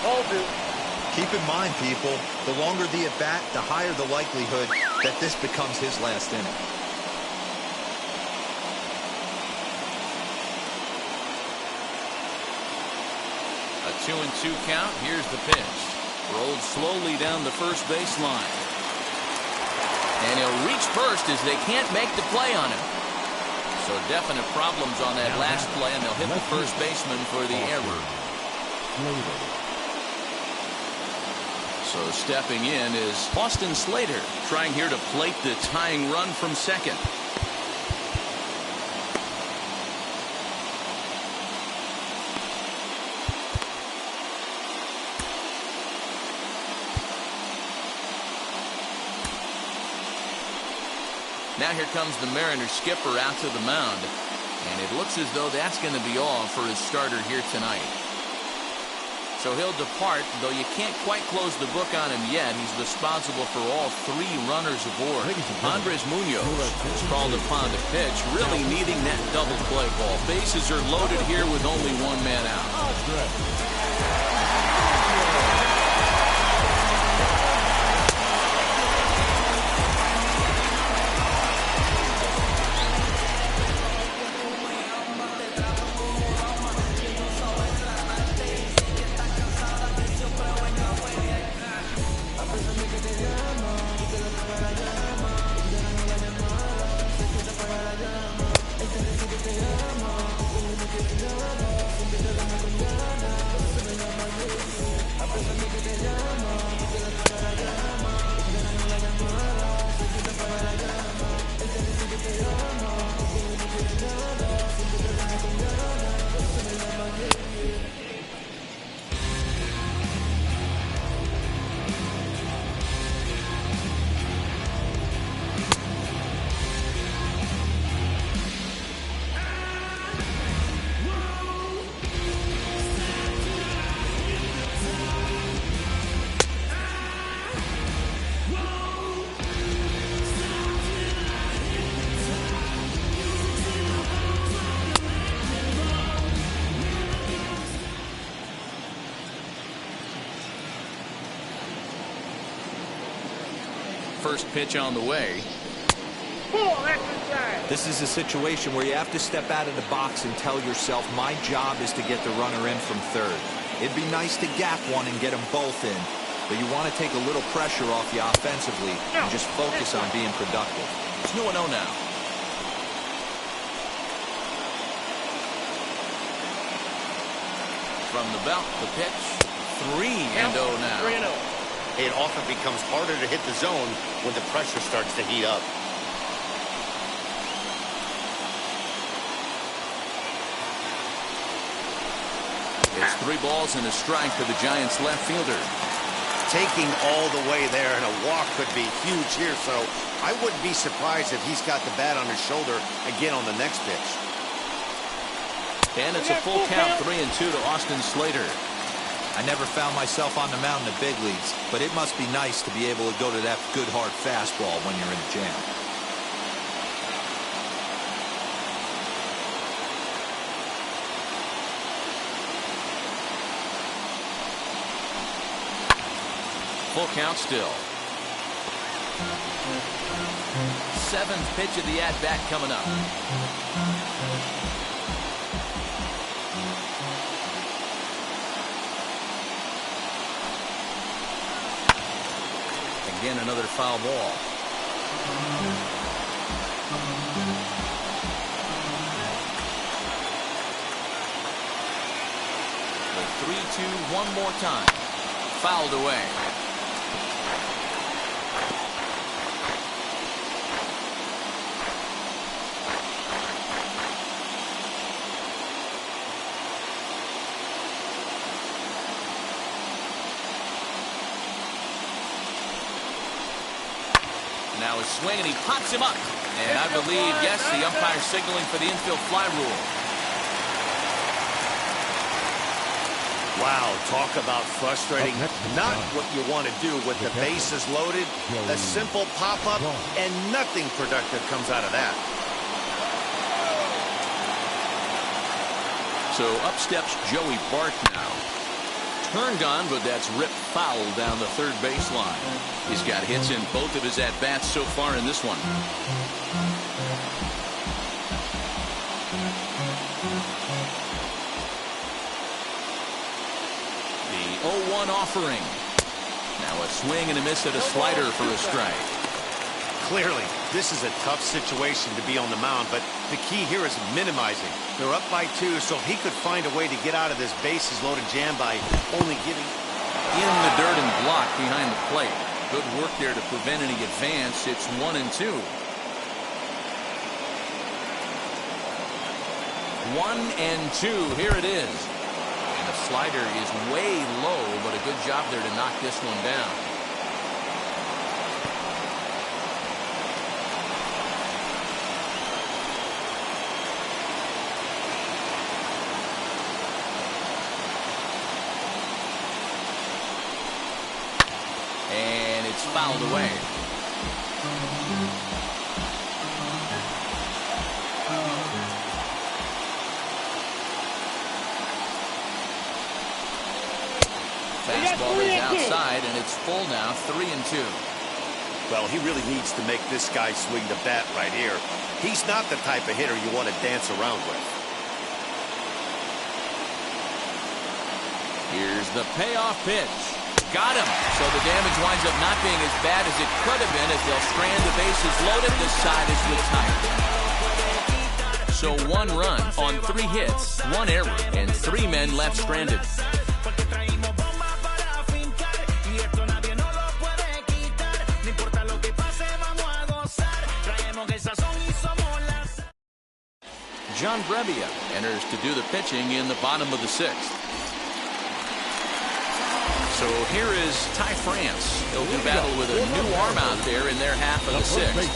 Speaker 8: Ball 2.
Speaker 7: Keep in mind, people, the longer the at-bat, the higher the likelihood that this becomes his last inning.
Speaker 4: A 2-2 count. Here's the pitch. Rolled slowly down the first baseline. And he'll reach first as they can't make the play on him. So definite problems on that last play, and they'll hit the first baseman for the error. So stepping in is Austin Slater, trying here to plate the tying run from second. Now here comes the Mariners skipper out to the mound, and it looks as though that's going to be all for his starter here tonight. So he'll depart, though you can't quite close the book on him yet. He's responsible for all 3 runners aboard. Andres Munoz is called upon to pitch, really needing that double play ball. Bases are loaded here with only 1 man out. First pitch on the way.
Speaker 7: This is a situation where you have to step out of the box and tell yourself, my job is to get the runner in from third. It'd be nice to gap one and get them both in, but you want to take a little pressure off you offensively and just focus on being productive.
Speaker 4: It's 2-0 now. From the belt, the pitch. 3-0 now.
Speaker 8: 3-0.
Speaker 5: It often becomes harder to hit the zone when the pressure starts to heat up.
Speaker 4: It's 3 balls and a strike to the Giants left fielder.
Speaker 5: Taking all the way there, and a walk could be huge here, so I wouldn't be surprised if he's got the bat on his shoulder again on the next pitch.
Speaker 4: And it's a full count, 3-2 to Austin Slater.
Speaker 7: I never found myself on the mound in the big leagues, but it must be nice to be able to go to that good hard fastball when you're in a jam.
Speaker 4: Full count still. 7th pitch of the at-bat coming up. Again, another foul ball. The 3-2 one more time. Fouled away. Now a swing, and he pops him up. And I believe, yes, the umpire signaling for the infield fly rule.
Speaker 5: Wow, talk about frustrating. Not what you want to do with the bases loaded. A simple pop-up, and nothing productive comes out of that.
Speaker 4: So up steps Joey Bart now. Turned on, but that's ripped foul down the third baseline. He's got hits in both of his at-bats so far in this one. The 0-1 offering. Now a swing and a miss at a slider for a strike.
Speaker 5: Clearly, this is a tough situation to be on the mound, but the key here is minimizing. They're up by 2, so he could find a way to get out of this bases-loaded jam by only getting
Speaker 4: in the dirt and blocked behind the plate. Good work there to prevent any advance. It's 1-2. 1-2. Here it is. And the slider is way low, but a good job there to knock this one down. It's fouled away. Fastball is outside, and it's full now, 3-2.
Speaker 5: Well, he really needs to make this guy swing the bat right here. He's not the type of hitter you want to dance around with.
Speaker 4: Here's the payoff pitch. Got him. So the damage winds up not being as bad as it could have been as they'll strand the bases loaded. This side is retired. So 1 run on 3 hits, 1 error, and 3 men left stranded. John Brebbia enters to do the pitching in the bottom of the 6th. So here is Ty France. He'll do battle with a new arm out there in their half of the 6th.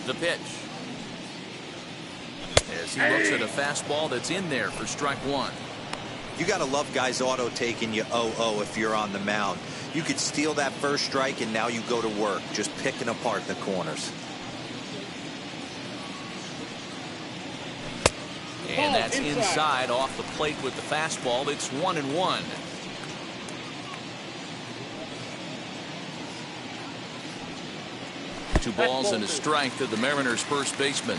Speaker 4: The pitch. As he looks at a fastball that's in there for strike 1.
Speaker 7: You got to love guys auto taking you 0-0 if you're on the mound. You could steal that first strike and now you go to work just picking apart the corners.
Speaker 4: And that's inside off the plate with the fastball. It's 1-1. Two balls and a strike to the Mariners' first baseman.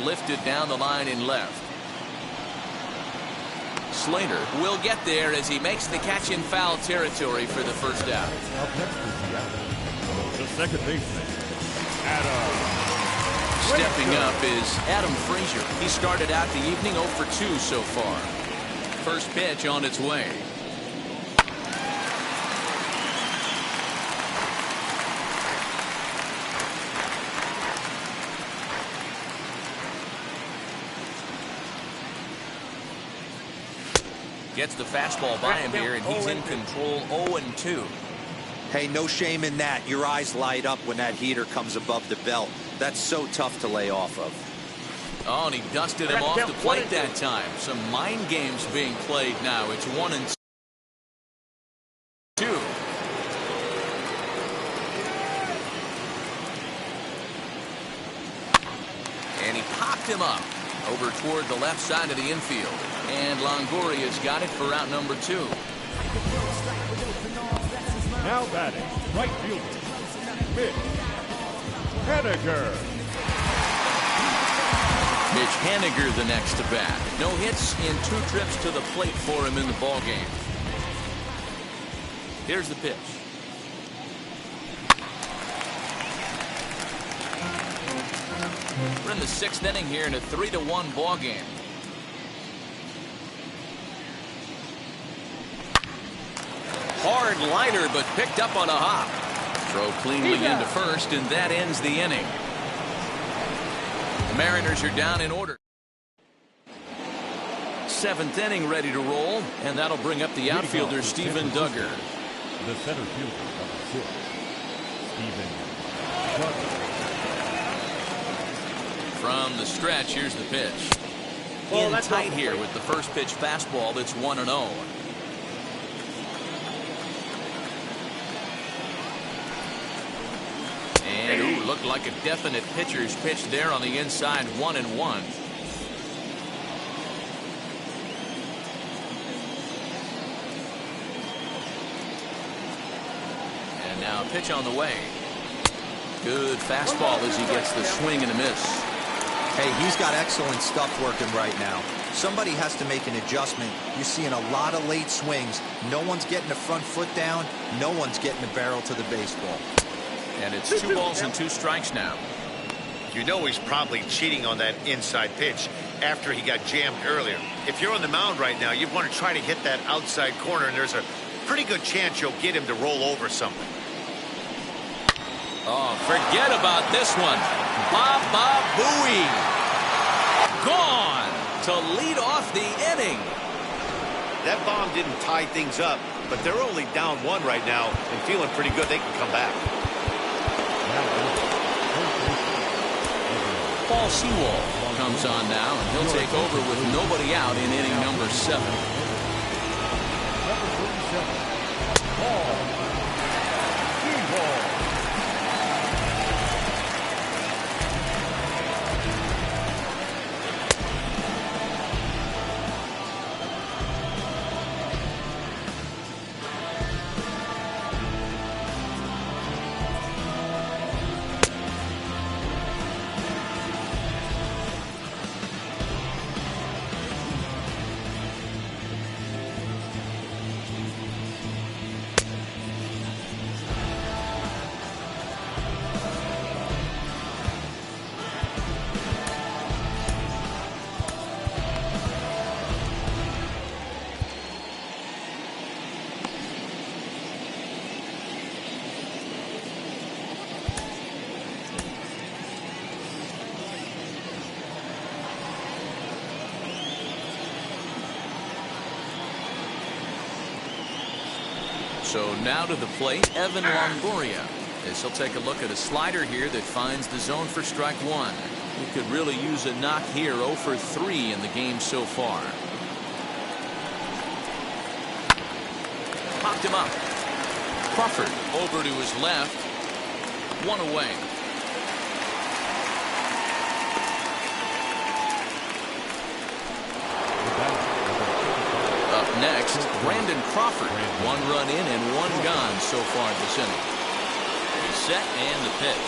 Speaker 4: Lifted down the line in left. Slater will get there as he makes the catch in foul territory for the first out.
Speaker 6: Up next is the second baseman, Adam.
Speaker 4: Stepping up is Adam Frazier. He started out the evening 0 for 2 so far. First pitch on its way. Gets the fastball by him here, and he's in control 0-2.
Speaker 7: Hey, no shame in that. Your eyes light up when that heater comes above the belt. That's so tough to lay off of.
Speaker 4: Oh, and he dusted him off the plate that time. Some mind games being played now. It's 1-2. And he popped him up over toward the left side of the infield. And Longoria's got it for out number 2.
Speaker 6: Now batting, right fielder, Mitch Haniger.
Speaker 4: Mitch Haniger the next to bat. No hits in 2 trips to the plate for him in the ballgame. Here's the pitch. We're in the 6th inning here in a 3-1 ballgame. Hard liner, but picked up on a hop. Throw cleanly into first, and that ends the inning. The Mariners are down in order. 7th inning ready to roll, and that'll bring up the outfielder, Steven Duggar.
Speaker 6: The center fielder, number 6, Steven Duggar.
Speaker 4: From the stretch, here's the pitch. In tight here with the first pitch fastball that's 1-0. And ooh, Looked like a definite pitcher's pitch there on the inside, 1-1. And now a pitch on the way. Good fastball as he gets the swing and a miss.
Speaker 7: Hey, he's got excellent stuff working right now. Somebody has to make an adjustment. You're seeing a lot of late swings. No one's getting the front foot down. No one's getting the barrel to the baseball.
Speaker 4: And it's 2 balls and 2 strikes now.
Speaker 5: You know he's probably cheating on that inside pitch after he got jammed earlier. If you're on the mound right now, you want to try to hit that outside corner, and there's a pretty good chance you'll get him to roll over something.
Speaker 4: Oh, forget about this one. Baba Booey. Gone to lead off the inning.
Speaker 5: That bomb didn't tie things up, but they're only down 1 right now and feeling pretty good they can come back.
Speaker 4: Paul Sewell comes on now, and he'll take over with nobody out in inning number 7.
Speaker 6: Number 37, Paul Sewell.
Speaker 4: So now to the plate, Evan Longoria, as he'll take a look at a slider here that finds the zone for strike 1. He could really use a knock here. 0 for 3 in the game so far. Popped him up. Crawford over to his left. 1 away. Up next, Brandon Crawford. 1 run in and 1 gone so far this inning. He's set and the pitch.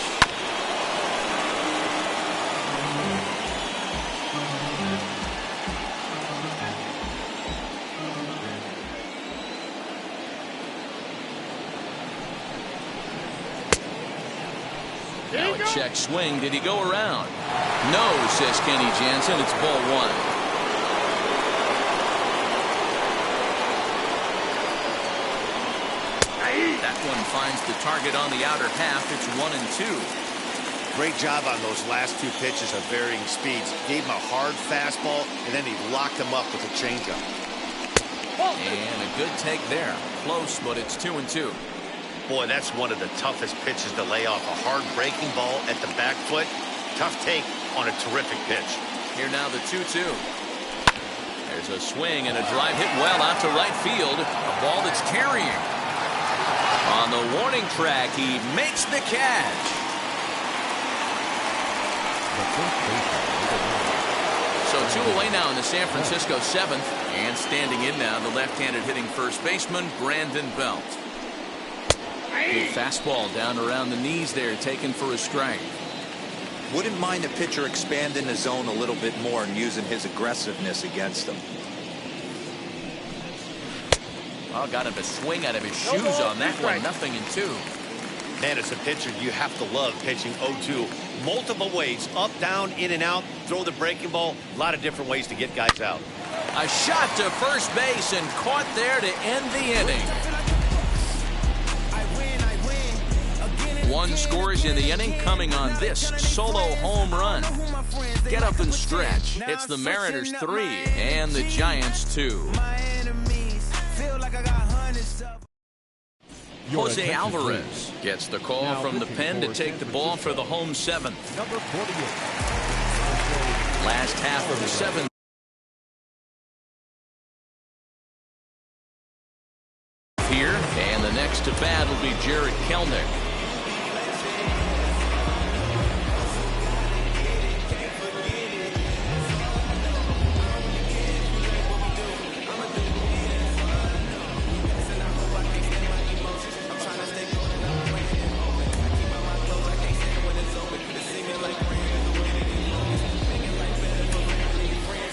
Speaker 4: Now a check swing. Did he go around? No, says Kenny Jansen. It's ball 1. That one finds the target on the outer half. It's 1-2.
Speaker 5: Great job on those last 2 pitches of varying speeds. Gave him a hard fastball, and then he locked him up with a changeup.
Speaker 4: And a good take there. Close, but it's 2-2.
Speaker 5: Boy, that's one of the toughest pitches to lay off. A hard breaking ball at the back foot. Tough take on a terrific pitch.
Speaker 4: Here now the 2-2. There's a swing and a drive hit well out to right field. A ball that's carrying. On the warning track, he makes the catch. So 2 away now in the San Francisco 7th. And standing in now, the left-handed hitting first baseman, Brandon Belt. Good fastball down around the knees there, taken for a strike.
Speaker 7: Wouldn't mind the pitcher expanding the zone a little bit more and using his aggressiveness against them.
Speaker 4: Oh, got him to swing out of his shoes on that one. 0-2.
Speaker 5: Man, as a pitcher, you have to love pitching 0-2. Multiple ways, up, down, in and out, throw the breaking ball. A lot of different ways to get guys out.
Speaker 4: A shot to first base and caught there to end the inning. 1 scores in the inning coming on this solo home run. Get up and stretch. It's the Mariners 3 and the Giants 2. Jose Alvarez gets the call from the pen to take the ball for the home 7th.
Speaker 6: Number 48.
Speaker 4: Last half of the 7th. Here, and the next to bat will be Jared Kelnick.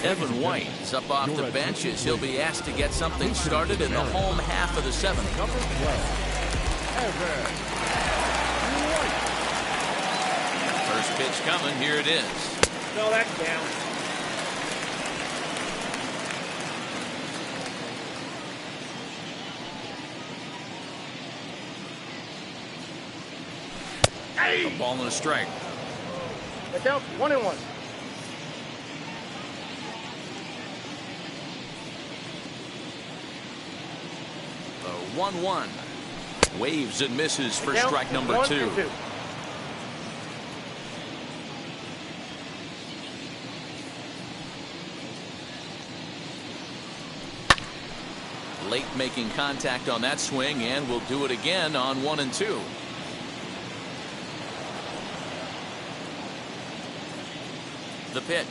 Speaker 4: Evan White is up off the bench as he'll be asked to get something started in the home half of the seventh. First pitch coming. Here it is.
Speaker 8: No, that's down.
Speaker 4: A ball and a strike.
Speaker 8: That's out. 1-1.
Speaker 4: The 1-1. Waves and misses for strike number 2. Late making contact on that swing, and will do it again on 1 and 2. The pitch.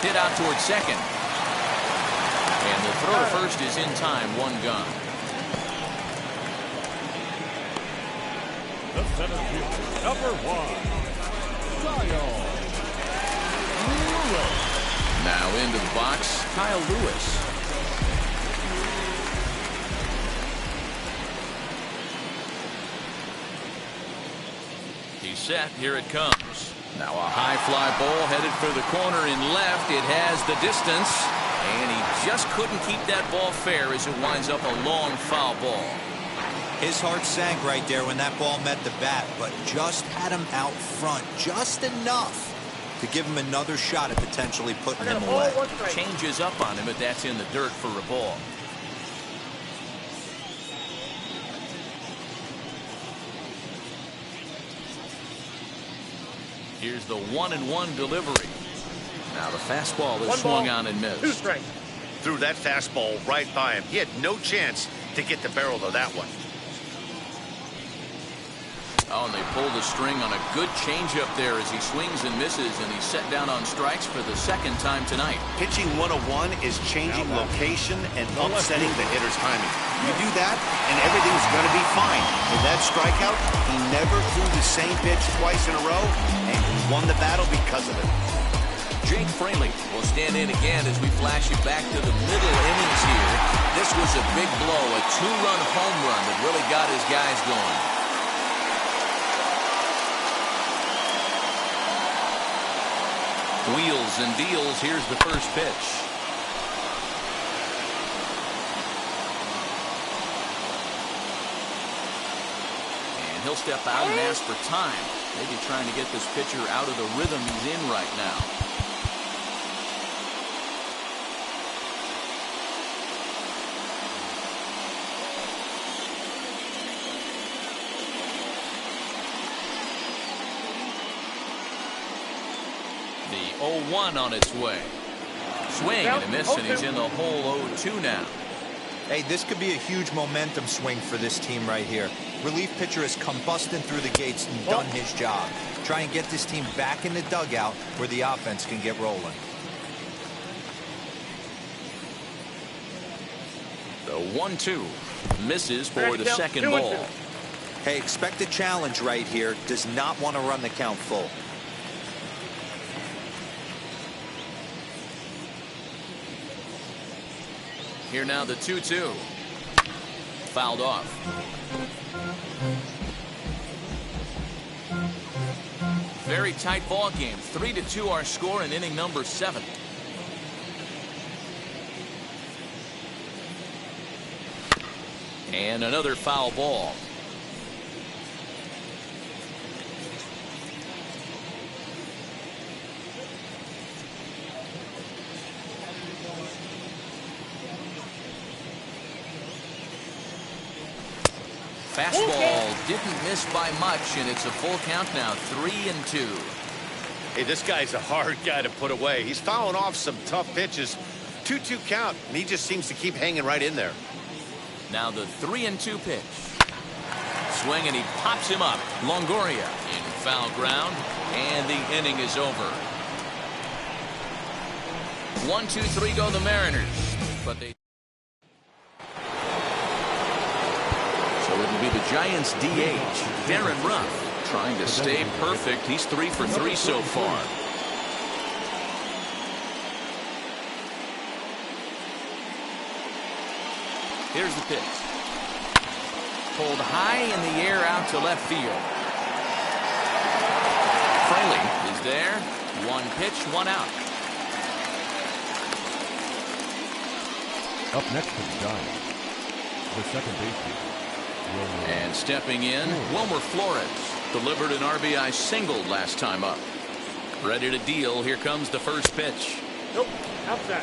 Speaker 4: Hit out towards second. And the throw to first is in time. 1 gone.
Speaker 6: The center fielder, number 1, Kyle Lewis.
Speaker 4: Now into the box, Kyle Lewis. He's set. Here it comes. Now a high fly ball headed for the corner in left. It has the distance, and he just couldn't keep that ball fair as it winds up a long foul ball.
Speaker 7: His heart sank right there when that ball met the bat, but just had him out front just enough to give him another shot at potentially putting him away.
Speaker 4: Changes up on him, but that's in the dirt for a ball. Here's the 1-1 delivery. Now the fastball is swung on and missed.
Speaker 8: 2 strikes.
Speaker 5: Threw that fastball right by him. He had no chance to get the barrel of that one.
Speaker 4: Oh, and they pull the string on a good changeup there as he swings and misses, and he's set down on strikes for the 2nd time tonight.
Speaker 5: Pitching 101 is changing location and upsetting the hitter's timing. You do that, and everything's going to be fine. In that strikeout, he never threw the same pitch twice in a row, and he won the battle because of it.
Speaker 4: Jake Fraley will stand in again as we flash you back to the middle innings here. This was a big blow, a 2-run home run that really got his guys going. Wheels and deals. Here's the first pitch. And he'll step out and ask for time. Maybe trying to get this pitcher out of the rhythm he's in right now. The 0-1 on its way. Swing and a miss, and he's in the hole 0-2 now.
Speaker 7: Hey, this could be a huge momentum swing for this team right here. Relief pitcher has come busting through the gates and done his job. Try and get this team back in the dugout where the offense can get rolling.
Speaker 4: The 1-2 misses for the second ball.
Speaker 7: Hey, expect a challenge right here. Does not want to run the count full.
Speaker 4: Here now the 2-2. Fouled off. Very tight ball game. 3-2 our score in inning number 7. And another foul ball. Fastball didn't miss by much, and it's a full count now. 3-2.
Speaker 5: Hey, this guy's a hard guy to put away. He's fouling off some tough pitches. 2-2 count, and he just seems to keep hanging right in there.
Speaker 4: Now the 3-2 pitch. Swing, and he pops him up. Longoria in foul ground, and the inning is over. 1-2-3 go the Mariners, but they. So it'll be the Giants DH, Darren Ruff, trying to stay perfect. He's 3 for 3 so far. Here's the pitch. Pulled high in the air out to left field. Fraley is there. One pitch, one out.
Speaker 6: Up next to the Giants, the second baseman.
Speaker 4: And stepping in, Wilmer Flores delivered an RBI single last time up. Ready to deal. Here comes the first pitch.
Speaker 8: Nope, outside.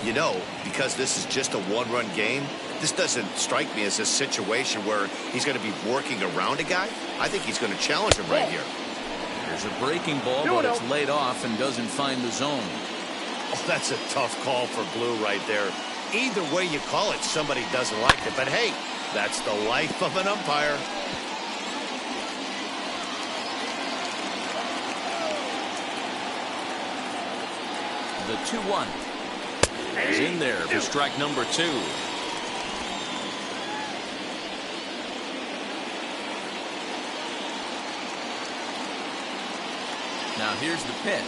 Speaker 5: You know, because this is just a one-run game, this doesn't strike me as a situation where he's going to be working around a guy. I think he's going to challenge him right here.
Speaker 4: There's a breaking ball, but it's laid off and doesn't find the zone.
Speaker 5: Oh, that's a tough call for Blue right there. Either way you call it, somebody doesn't like it. But hey, that's the life of an umpire.
Speaker 4: The 2-1 is in there for strike number 2. Now here's the pitch.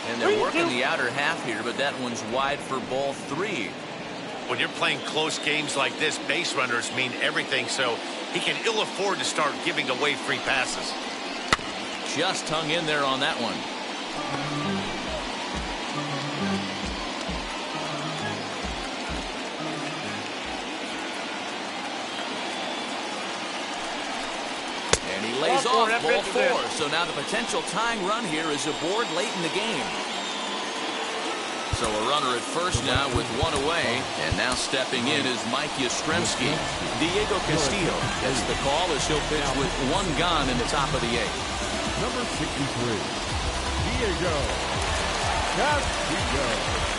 Speaker 4: And they're working the outer half here, but that one's wide for ball 3.
Speaker 5: When you're playing close games like this, base runners mean everything, so he can ill afford to start giving away free passes.
Speaker 4: Just hung in there on that one. And he lays off ball 4. So now the potential tying run here is aboard late in the game. So a runner at first now with one away. And now stepping in is Mike Yastrzemski. Diego Castillo gets the call as he'll pitch with one gone in the top of the 8th.
Speaker 6: Number 63, Diego Castillo.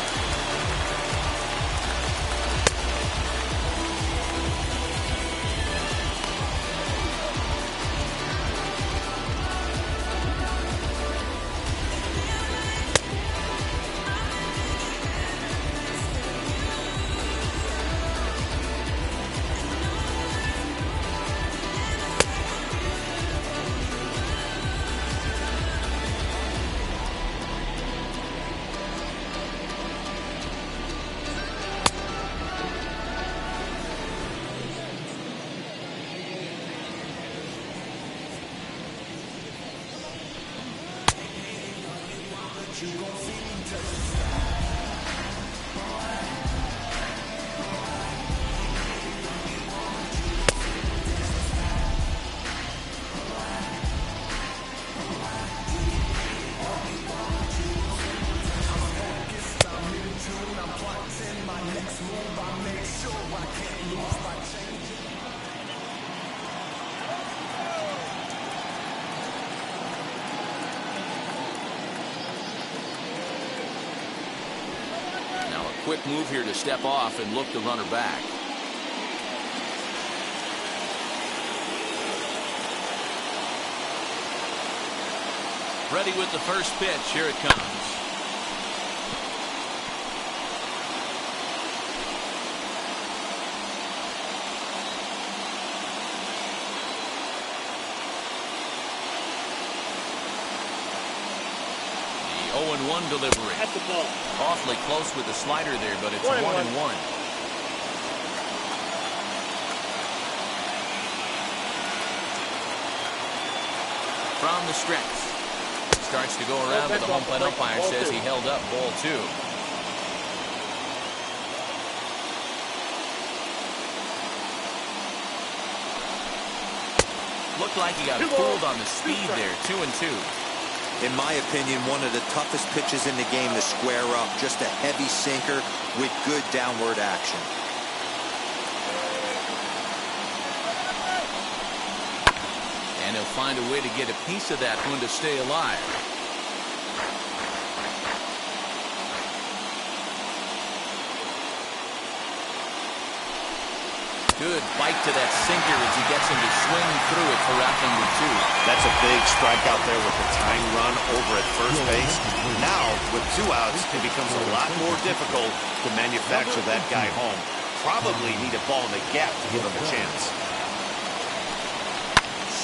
Speaker 4: Quick move here to step off and look the runner back. Ready with the first pitch. Here it comes. The 0-1 delivery.
Speaker 8: That's the ball.
Speaker 4: Awfully close with the slider there, but it's 1-1. From the stretch. Starts to go around, but the home plate umpire says he held up ball 2. Looked like he got fooled on the speed there. 2-2.
Speaker 7: In my opinion, one of the toughest pitches in the game to square up. Just a heavy sinker with good downward action.
Speaker 4: And he'll find a way to get a piece of that one to stay alive. Good bite to that sinker as he gets him to swing through it for out number 2.
Speaker 5: That's a big strikeout there with the tying run over at first base. Now, with 2 outs, it becomes a lot more difficult to manufacture that guy home. Probably need a ball in the gap to give him a chance.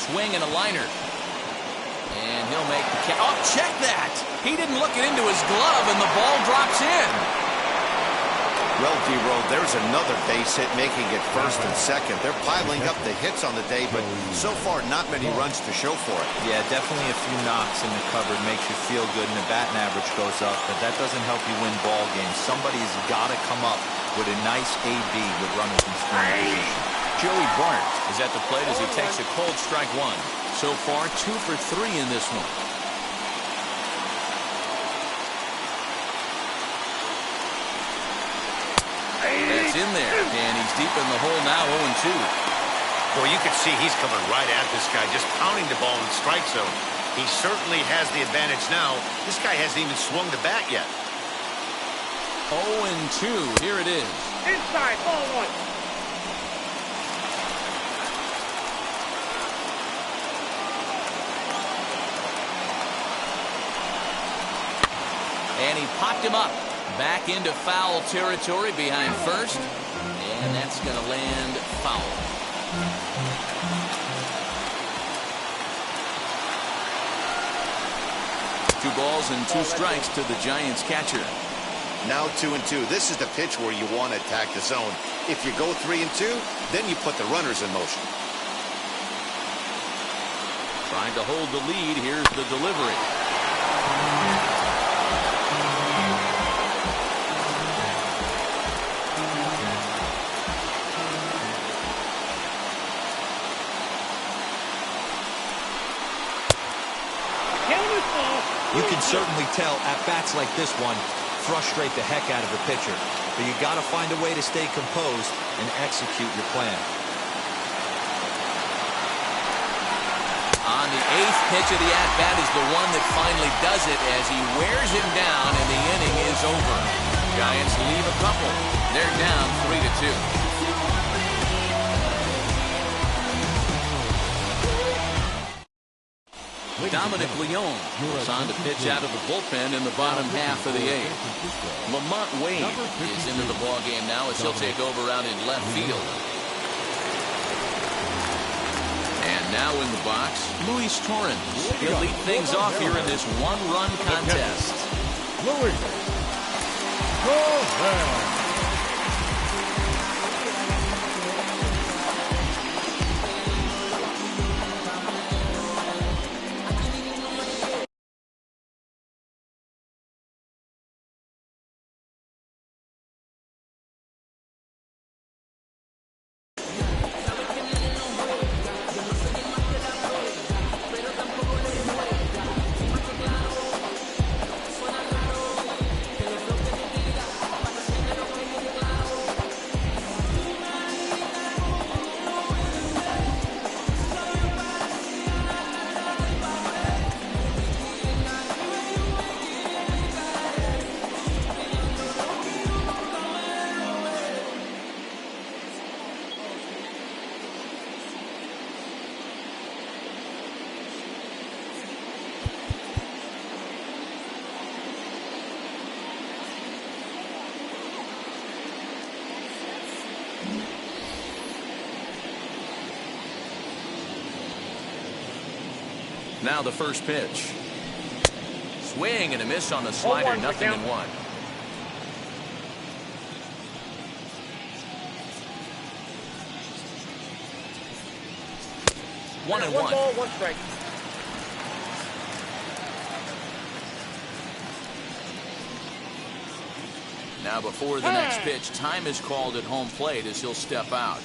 Speaker 4: Swing and a liner. And he'll make the catch. Oh, check that! He didn't look it into his glove, and the ball drops in.
Speaker 5: Well, D-Roll, there's another base hit, making it first and second. They're piling up the hits on the day, but so far not many runs to show for it.
Speaker 7: Yeah, definitely a few knocks in the cupboard makes you feel good, and the batting average goes up, but that doesn't help you win ball games. Somebody's got to come up with a nice AB with runners in scoring position.
Speaker 4: Joey Bart is at the plate as he takes a cold strike one. So far, 2 for 3 in this one. That's in there, and he's deep in the hole now, 0-2.
Speaker 5: Boy, you can see he's coming right at this guy, just pounding the ball in the strike zone. He certainly has the advantage now. This guy hasn't even swung the bat yet.
Speaker 4: 0-2, here it is.
Speaker 8: Inside, ball one.
Speaker 4: And he popped him up. Back into foul territory behind first. And that's going to land foul. Two balls and 2 strikes to the Giants catcher.
Speaker 5: Now 2-2. This is the pitch where you want to attack the zone. If you go 3-2, then you put the runners in motion.
Speaker 4: Trying to hold the lead. Here's the delivery.
Speaker 7: You can certainly tell at-bats like this one frustrate the heck out of the pitcher. But you got to find a way to stay composed and execute your plan.
Speaker 4: On the 8th pitch of the at-bat is the one that finally does it as he wears him down and the inning is over. Giants leave a couple. They're down 3-2. Dominic Leone was on to pitch out of the bullpen in the bottom half of the 8th. Lamont Wade is into the ballgame now as he'll take over out in left field. And now in the box, Luis Torrens. He'll lead things off here in this one-run contest.
Speaker 6: Luis. Torrens.
Speaker 4: Now the first pitch. Swing and a miss on the slider.
Speaker 8: 0-1,
Speaker 4: 0-1. 1-1.
Speaker 8: 1 ball, 1 strike.
Speaker 4: Now before the next pitch, time is called at home plate as he'll step out.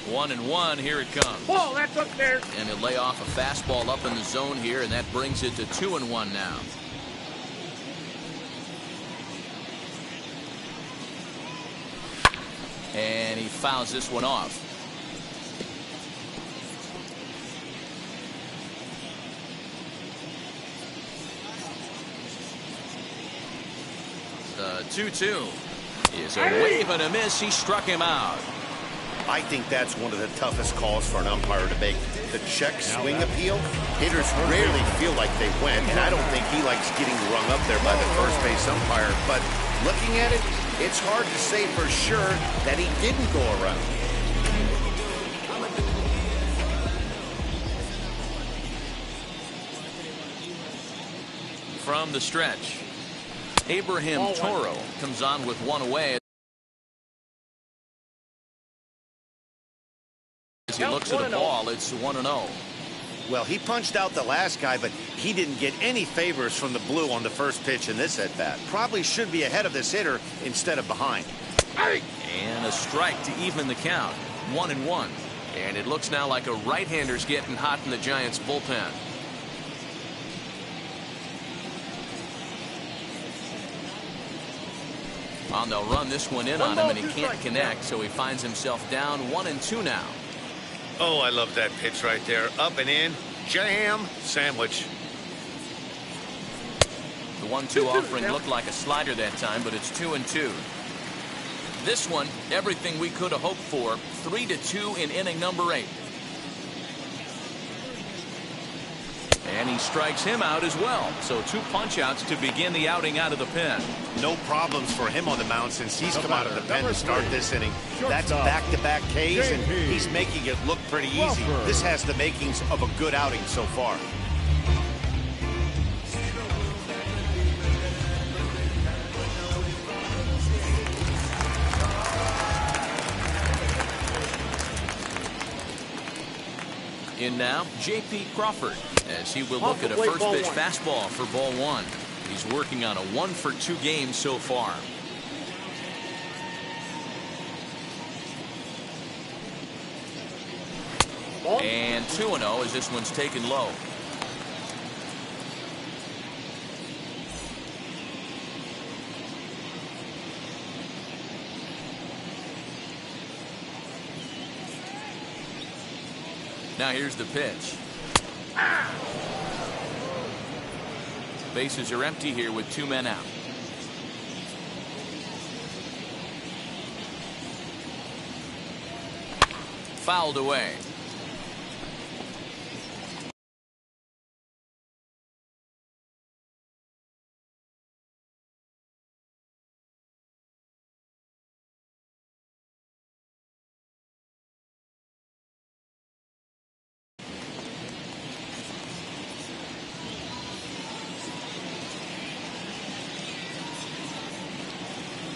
Speaker 4: One and one, here it comes.
Speaker 8: Ball, that's upstairs.
Speaker 4: And he'll lay off a fastball up in the zone here, and that brings it to 2-1 now. And he fouls this one off. The 2-2 is a wave and a miss. He struck him out.
Speaker 5: I think that's one of the toughest calls for an umpire to make. The check swing appeal, hitters rarely feel like they went, and I don't think he likes getting rung up there by the first base umpire. But looking at it, it's hard to say for sure that he didn't go around.
Speaker 4: from the stretch. Abraham Toro comes on with one away. As he looks at the ball, it's 1-0.
Speaker 5: Well, he punched out the last guy, but he didn't get any favors from the blue on the first pitch in this at-bat. Probably should be ahead of this hitter instead of behind.
Speaker 4: And a strike to even the count. 1-1. And it looks now like a right-hander's getting hot in the Giants' bullpen. Well, they'll run this one in on him, and he can't connect, so he finds himself down 1-2 now.
Speaker 5: Oh, I love that pitch right there. Up and in, jam, sandwich.
Speaker 4: The 1-2 offering looked like a slider that time, but it's 2-2. This one, everything we could have hoped for. 3-2 in inning number 8. And he strikes him out as well. So 2 punch-outs to begin the outing out of the pen.
Speaker 5: No problems for him on the mound since he's come out of the pen to start this inning. That's back-to-back Ks, and he's making it look pretty easy. This has the makings of a good outing so far.
Speaker 4: In now, J.P. Crawford, as he will look at a first pitch fastball for ball 1. He's working on a 1-for-2 game so far. And 2-0 as this one's taken low. Now here's the pitch. Bases are empty here with 2 men out. Fouled away.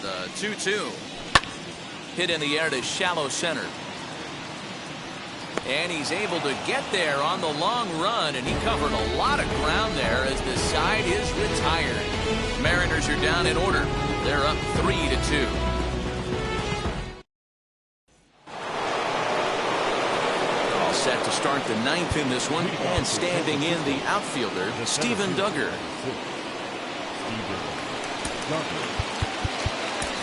Speaker 4: The 2-2. Hit in the air to shallow center. And he's able to get there on the long run, and he covered a lot of ground there as the side is retired. Mariners are down in order. They're up 3-2. All set to start the 9th in this one, and standing in the outfielder, Steven Duggar.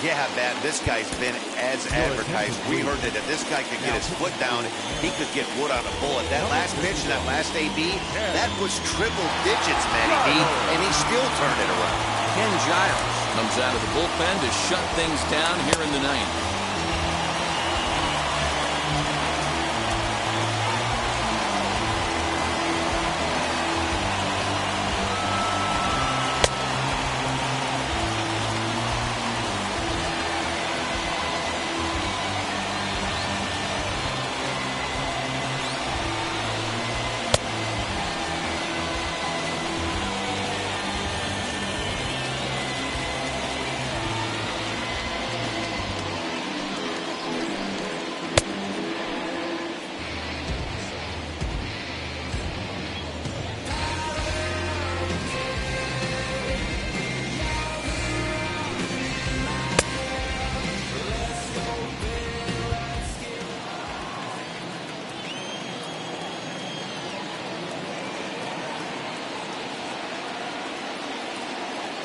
Speaker 5: Yeah, man, this guy's been as advertised. We heard that if this guy could get his foot down, he could get wood on a bullet. That last pitch, that last AB, that was triple digits, Matty B, and he still turned it around.
Speaker 4: Ken Giles comes out of the bullpen to shut things down here in the 9th.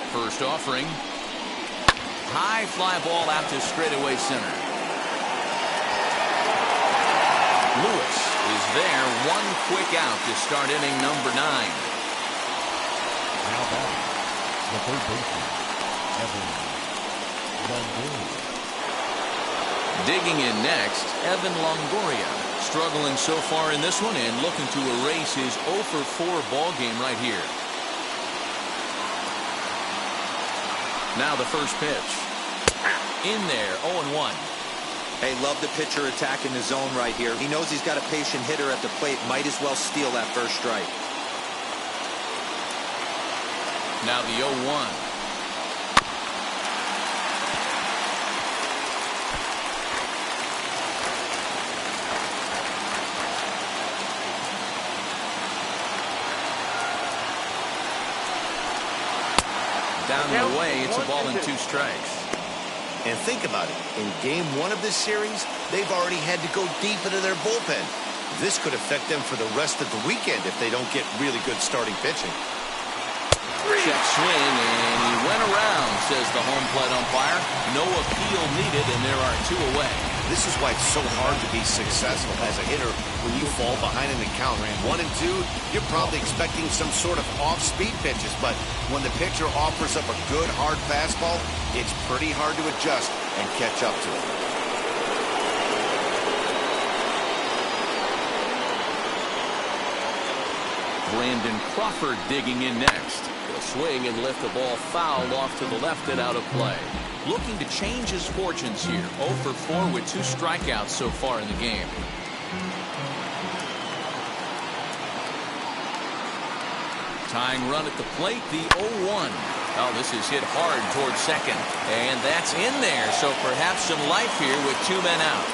Speaker 4: First offering. High fly ball out to straightaway center. Lewis is there. One quick out to start inning number 9.
Speaker 6: Now back, the third baseman, Evan Longoria.
Speaker 4: Digging in next, Evan Longoria. Struggling so far in this one and looking to erase his 0-for-4 ball game right here. Now the first pitch. In there, 0-1.
Speaker 7: Hey, love the pitcher attacking the zone right here. He knows he's got a patient hitter at the plate. Might as well steal that first strike.
Speaker 4: Now the 0-1. Down and away, it's a ball and 2 strikes.
Speaker 5: And think about it. In game 1 of this series, they've already had to go deep into their bullpen. This could affect them for the rest of the weekend if they don't get really good starting pitching.
Speaker 4: Check swing, and he went around, says the home plate umpire. No appeal needed, and there are 2 away.
Speaker 5: This is why it's so hard to be successful as a hitter when you fall behind in the count. 1 and 2, you're probably expecting some sort of off-speed pitches, but when the pitcher offers up a good hard fastball, it's pretty hard to adjust and catch up to it.
Speaker 4: Brandon Crawford digging in next. He'll swing and lift the ball foul off to the left and out of play. Looking to change his fortunes here. 0 for 4 with 2 strikeouts so far in the game. Tying run at the plate, the 0-1. Oh, this is hit hard towards second. And that's in there, so perhaps some life here with 2 men out.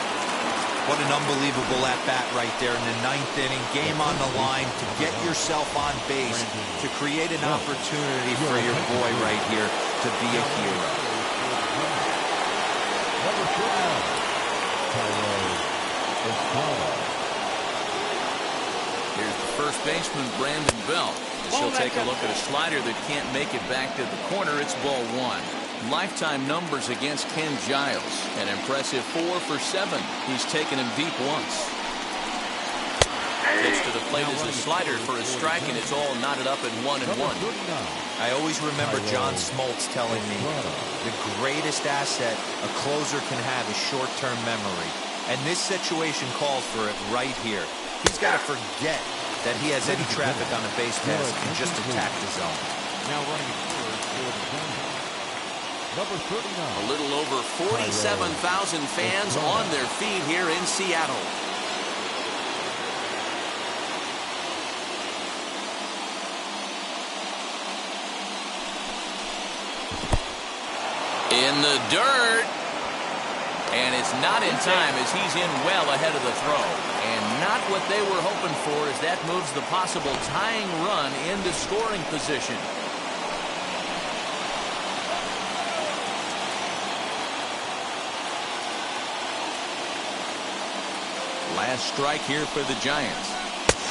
Speaker 7: What an unbelievable at-bat right there in the 9th inning. Game on the line to get yourself on base, to create an opportunity for your boy right here to be a hero.
Speaker 4: Here's the first baseman, Brandon Belt. He'll take a look at a slider that can't make it back to the corner. It's ball 1. Lifetime numbers against Ken Giles. An impressive 4 for 7. He's taken him deep once. Pitch to the plate is a slider for a strike, and it's all knotted up at 1-1.
Speaker 7: I always remember John Smoltz telling me the greatest asset a closer can have is short-term memory. And this situation calls for it right here. He's got to forget that he has any traffic on the base pass and just attack the zone.
Speaker 6: Now running forward for the Giants. Number 39.
Speaker 4: A little over 47,000 fans on their feet here in Seattle. In the dirt. And it's not in time as he's in well ahead of the throw. And not what they were hoping for as that moves the possible tying run into scoring position. Last strike here for the Giants.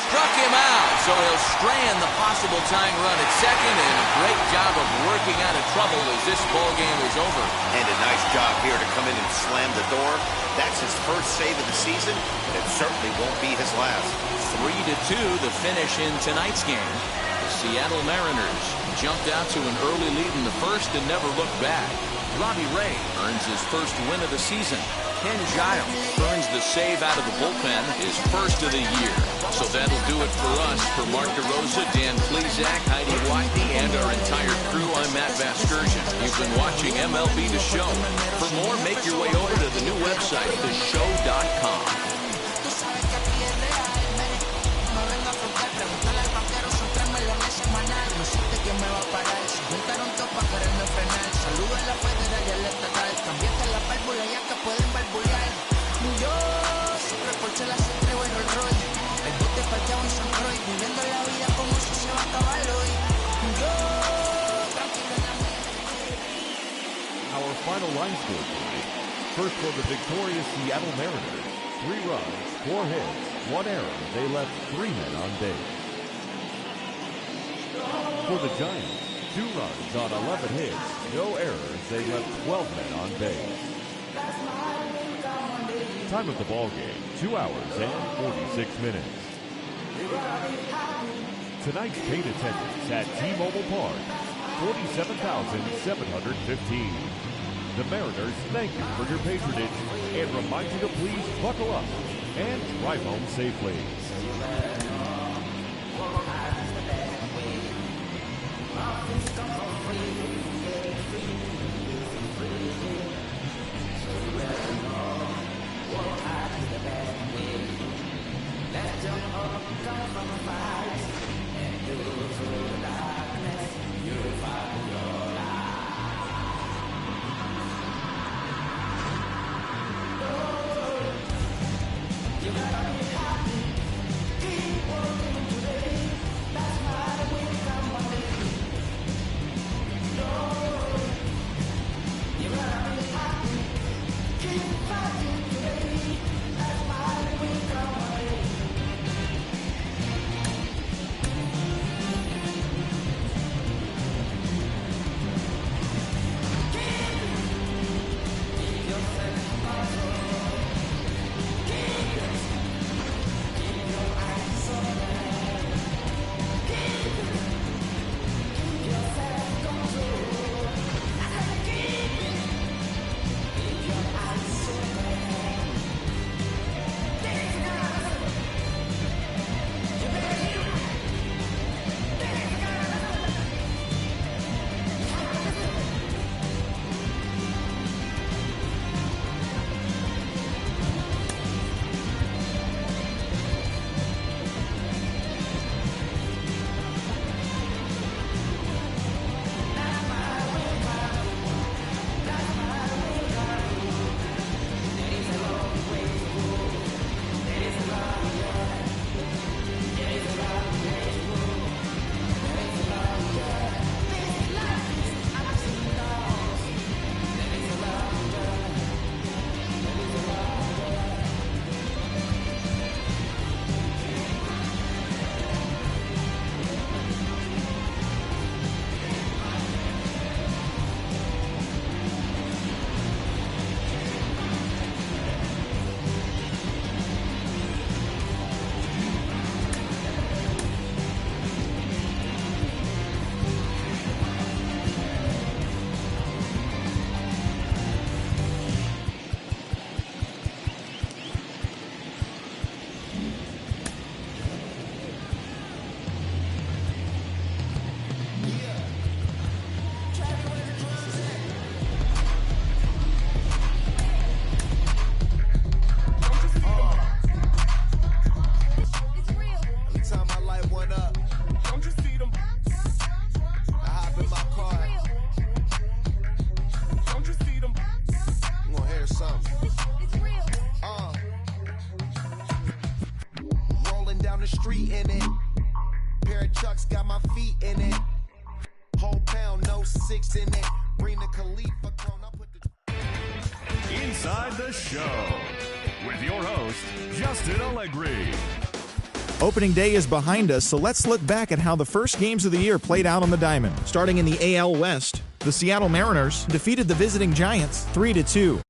Speaker 4: Struck him out, so he'll strand the possible tying run at second, and a great job of working out of trouble as this ball game is over.
Speaker 5: And a nice job here to come in and slam the door. That's his first save of the season, but it certainly won't be his last.
Speaker 4: 3-2 the finish in tonight's game. The Seattle Mariners jumped out to an early lead in the first and never looked back. Robbie Ray earns his first win of the season. Ken Giles earns the save out of the bullpen, his first of the year. So that'll do it for us. For Mark DeRosa, Dan Plezak, Heidi Watney, and our entire crew, I'm Matt Vasgersian. You've been watching MLB The Show. For more, make your way over to the new website, theshow.com.
Speaker 6: Our final line score tonight. First for the victorious Seattle Mariners. 3 runs, 4 hits, 1 error. They left 3 men on base. For the Giants, 2 runs on 11 hits, no errors. They left 12 men on base. Time of the ball game, 2 hours and 46 minutes. Tonight's paid attendance at T-Mobile Park, 47,715. The Mariners thank you for your patronage and remind you to please buckle up and drive home safely.
Speaker 2: You'll find
Speaker 1: inside the show with your host, Justin Allegri.
Speaker 10: Opening day is behind us, so let's look back at how the first games of the year played out on the diamond. Starting in the AL West, the Seattle Mariners defeated the visiting Giants 3-2.